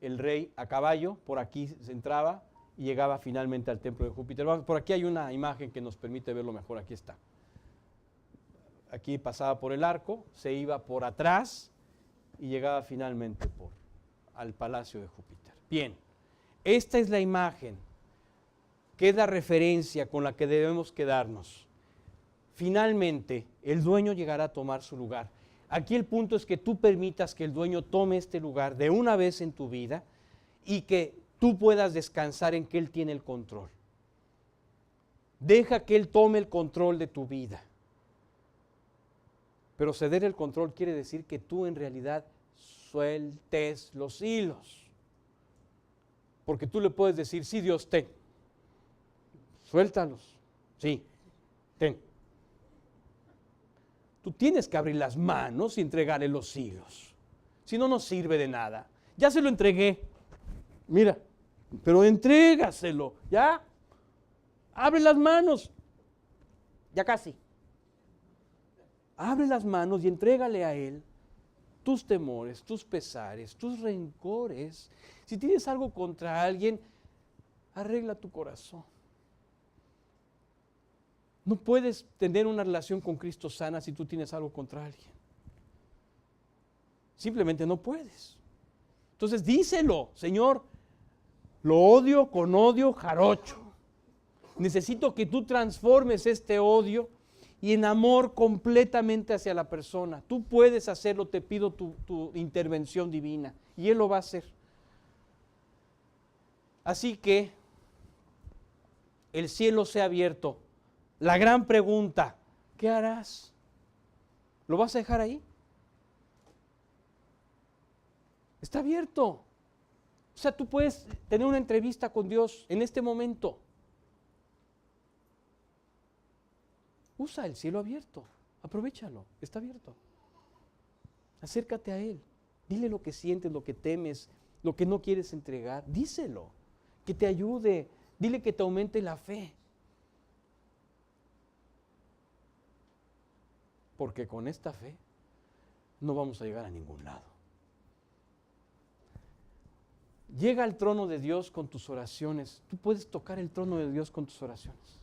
el rey a caballo, por aquí se entraba y llegaba finalmente al templo de Júpiter. Por aquí hay una imagen que nos permite verlo mejor, aquí está. Aquí pasaba por el arco, se iba por atrás y llegaba finalmente al palacio de Júpiter. Bien, esta es la imagen, que es la referencia con la que debemos quedarnos. Finalmente, el dueño llegará a tomar su lugar. Aquí el punto es que tú permitas que el dueño tome este lugar de una vez en tu vida y que tú puedas descansar en que Él tiene el control. Deja que Él tome el control de tu vida. Pero ceder el control quiere decir que tú en realidad sueltes los hilos. Porque tú le puedes decir, sí, Dios, ten. Suéltalos. Sí, ten. Tú tienes que abrir las manos y entregarle los hilos. Si no, no sirve de nada. Ya se lo entregué. Mira, pero entrégaselo, ¿ya? Abre las manos. Ya casi. Abre las manos y entrégale a Él tus temores, tus pesares, tus rencores. Si tienes algo contra alguien, arregla tu corazón. No puedes tener una relación con Cristo sana si tú tienes algo contra alguien. Simplemente no puedes. Entonces díselo, Señor, lo odio con odio jarocho. Necesito que tú transformes este odio y en amor completamente hacia la persona. Tú puedes hacerlo, te pido tu intervención divina y Él lo va a hacer. Así que el cielo se ha abierto. La gran pregunta, ¿qué harás? ¿Lo vas a dejar ahí? Está abierto. O sea, tú puedes tener una entrevista con Dios en este momento. Usa el cielo abierto, aprovéchalo, está abierto. Acércate a Él, dile lo que sientes, lo que temes, lo que no quieres entregar, díselo, que te ayude, dile que te aumente la fe. Porque con esta fe no vamos a llegar a ningún lado. Llega al trono de Dios con tus oraciones. Tú puedes tocar el trono de Dios con tus oraciones.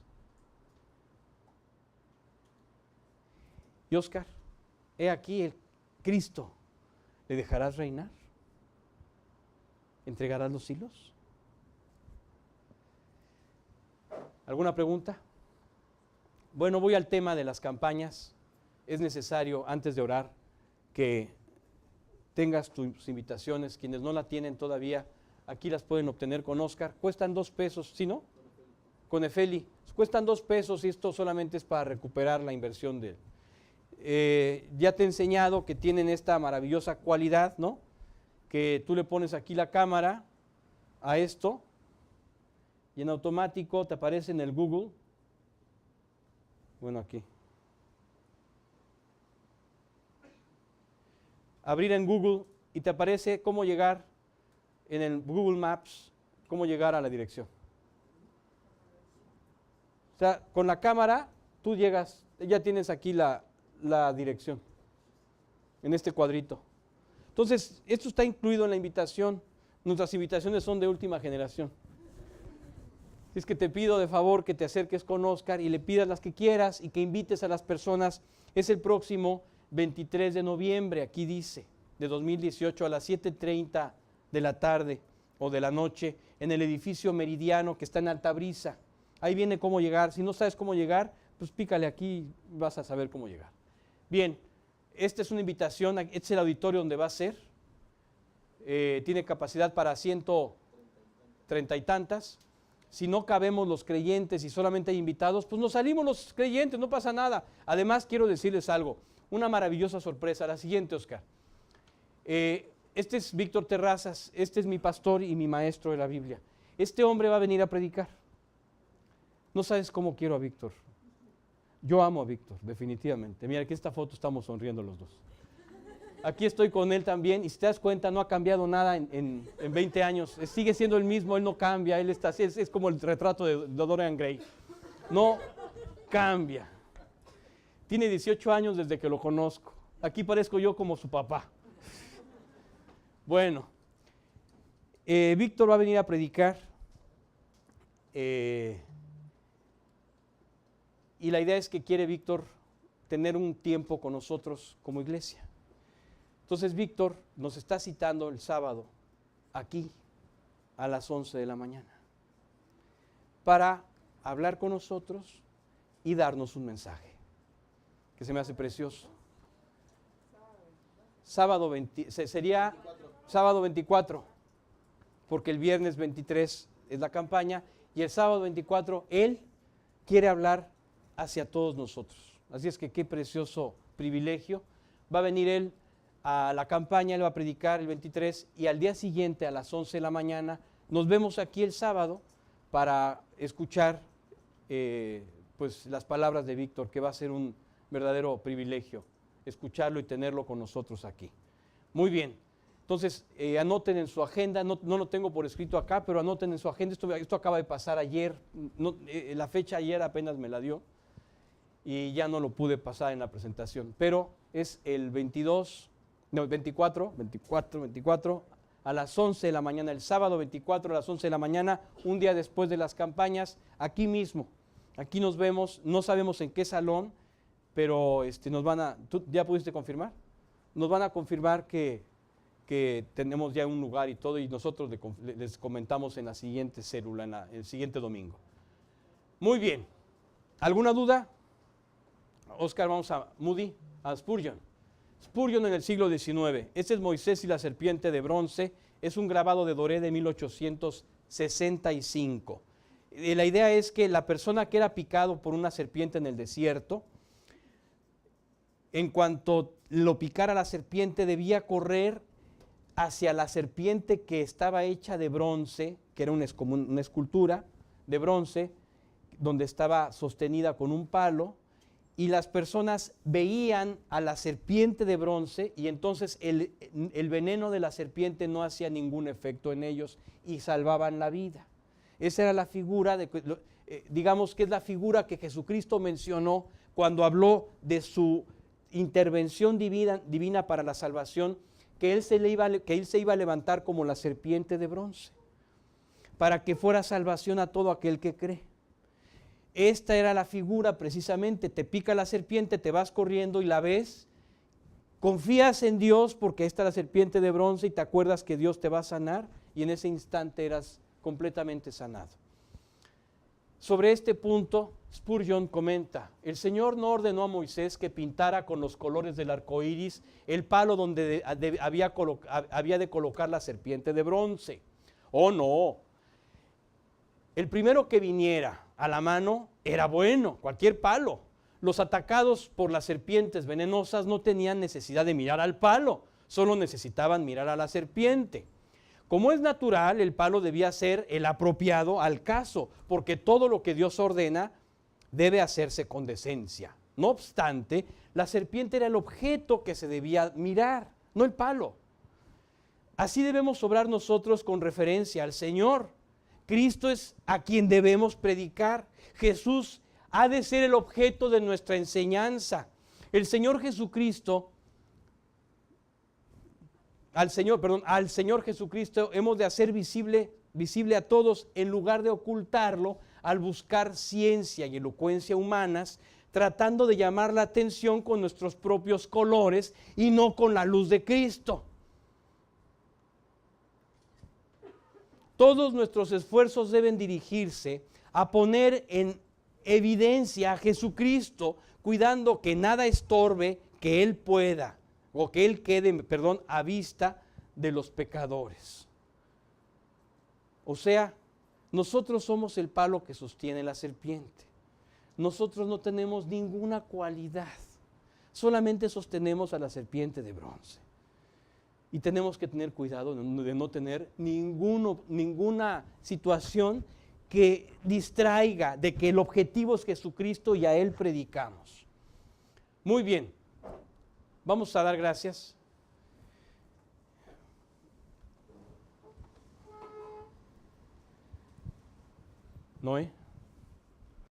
Y Oscar, he aquí el Cristo. ¿Le dejarás reinar? ¿Entregarás los hilos? ¿Alguna pregunta? Bueno, voy al tema de las campañas. Es necesario, antes de orar, que tengas tus invitaciones. Quienes no la tienen todavía, aquí las pueden obtener con Oscar. Cuestan $2, ¿sí no? Con Efeli. Cuestan $2 y esto solamente es para recuperar la inversión de él. Ya te he enseñado que tienen esta maravillosa cualidad, ¿no? Que tú le pones aquí la cámara a esto y en automático te aparece en el Google. Bueno, aquí. Abrir en Google y te aparece cómo llegar en el Google Maps, cómo llegar a la dirección. O sea, con la cámara tú llegas, ya tienes aquí la dirección, en este cuadrito. Entonces, esto está incluido en la invitación. Nuestras invitaciones son de última generación. Es que te pido de favor que te acerques con Oscar y le pidas las que quieras y que invites a las personas. Es el próximo 23 de noviembre, aquí dice, de 2018 a las 7:30 de la tarde o de la noche en el edificio Meridiano que está en Altabrisa. Ahí viene cómo llegar. Si no sabes cómo llegar, pues pícale aquí y vas a saber cómo llegar. Bien, esta es una invitación, este es el auditorio donde va a ser. Tiene capacidad para 130 y tantas. Si no cabemos los creyentes y solamente hay invitados, pues nos salimos los creyentes, no pasa nada. Además, quiero decirles algo, una maravillosa sorpresa, la siguiente, Oscar. Este es Víctor Terrazas, este es mi pastor y mi maestro de la Biblia. Este hombre va a venir a predicar. No sabes cómo quiero a Víctor. Yo amo a Víctor, definitivamente. Mira, aquí esta foto estamos sonriendo los dos. Aquí estoy con él también y si te das cuenta no ha cambiado nada en 20 años. Sigue siendo el mismo, él no cambia, él está así, es como el retrato de Dorian Gray. No cambia. Tiene 18 años desde que lo conozco Aquí parezco yo como su papá. Bueno, Víctor va a venir a predicar. Y la idea es que quiere Víctor tener un tiempo con nosotros como iglesia. Entonces Víctor nos está citando el sábado aquí a las 11 de la mañana para hablar con nosotros y darnos un mensaje que se me hace precioso. Sería sábado 24, porque el viernes 23 es la campaña y el sábado 24 él quiere hablar hacia todos nosotros. Así es que qué precioso privilegio. Va a venir él a la campaña, él va a predicar el 23 y al día siguiente a las 11 de la mañana nos vemos aquí el sábado para escuchar pues las palabras de Víctor, que va a ser un verdadero privilegio escucharlo y tenerlo con nosotros aquí. Muy bien, entonces anoten en su agenda, no lo tengo por escrito acá, pero anoten en su agenda, esto acaba de pasar ayer, la fecha ayer apenas me la dio y ya no lo pude pasar en la presentación, pero es el 24 a las 11 de la mañana, el sábado 24 a las 11 de la mañana, un día después de las campañas, aquí mismo, aquí nos vemos, no sabemos en qué salón, pero nos van a, ¿tú ya pudiste confirmar? Nos van a confirmar que tenemos ya un lugar y todo, y nosotros les comentamos en la siguiente célula, el siguiente domingo. Muy bien, ¿alguna duda? Oscar, vamos a Moody, a Spurgeon. Spurgeon en el siglo XIX, este es Moisés y la serpiente de bronce, es un grabado de Doré de 1865. La idea es que la persona que era picado por una serpiente en el desierto, en cuanto lo picara la serpiente, debía correr hacia la serpiente que estaba hecha de bronce, que era una escultura de bronce, donde estaba sostenida con un palo, y las personas veían a la serpiente de bronce y entonces el veneno de la serpiente no hacía ningún efecto en ellos y salvaban la vida. Esa era la figura, digamos que es la figura que Jesucristo mencionó cuando habló de su intervención divina para la salvación, que él se iba a levantar como la serpiente de bronce, para que fuera salvación a todo aquel que cree. Esta era la figura precisamente, te pica la serpiente, te vas corriendo y la ves, confías en Dios porque esta es la serpiente de bronce y te acuerdas que Dios te va a sanar y en ese instante eras completamente sanado. Sobre este punto, Spurgeon comenta, el Señor no ordenó a Moisés que pintara con los colores del arco iris el palo donde había de colocar la serpiente de bronce. Oh no, el primero que viniera a la mano era bueno, cualquier palo. Los atacados por las serpientes venenosas no tenían necesidad de mirar al palo, solo necesitaban mirar a la serpiente. Como es natural, el palo debía ser el apropiado al caso, porque todo lo que Dios ordena debe hacerse con decencia. No obstante, la serpiente era el objeto que se debía mirar, no el palo. Así debemos obrar nosotros con referencia al Señor. Cristo es a quien debemos predicar. Jesús ha de ser el objeto de nuestra enseñanza. El Señor Jesucristo, al Señor Jesucristo hemos de hacer visible a todos en lugar de ocultarlo al buscar ciencia y elocuencia humanas, tratando de llamar la atención con nuestros propios colores y no con la luz de Cristo. Todos nuestros esfuerzos deben dirigirse a poner en evidencia a Jesucristo, cuidando que nada estorbe que Él pueda o que Él quede, a vista de los pecadores. O sea, nosotros somos el palo que sostiene la serpiente. Nosotros no tenemos ninguna cualidad, solamente sostenemos a la serpiente de bronce. Y tenemos que tener cuidado de no tener ninguna situación que distraiga de que el objetivo es Jesucristo y a Él predicamos. Muy bien, vamos a dar gracias. Noé.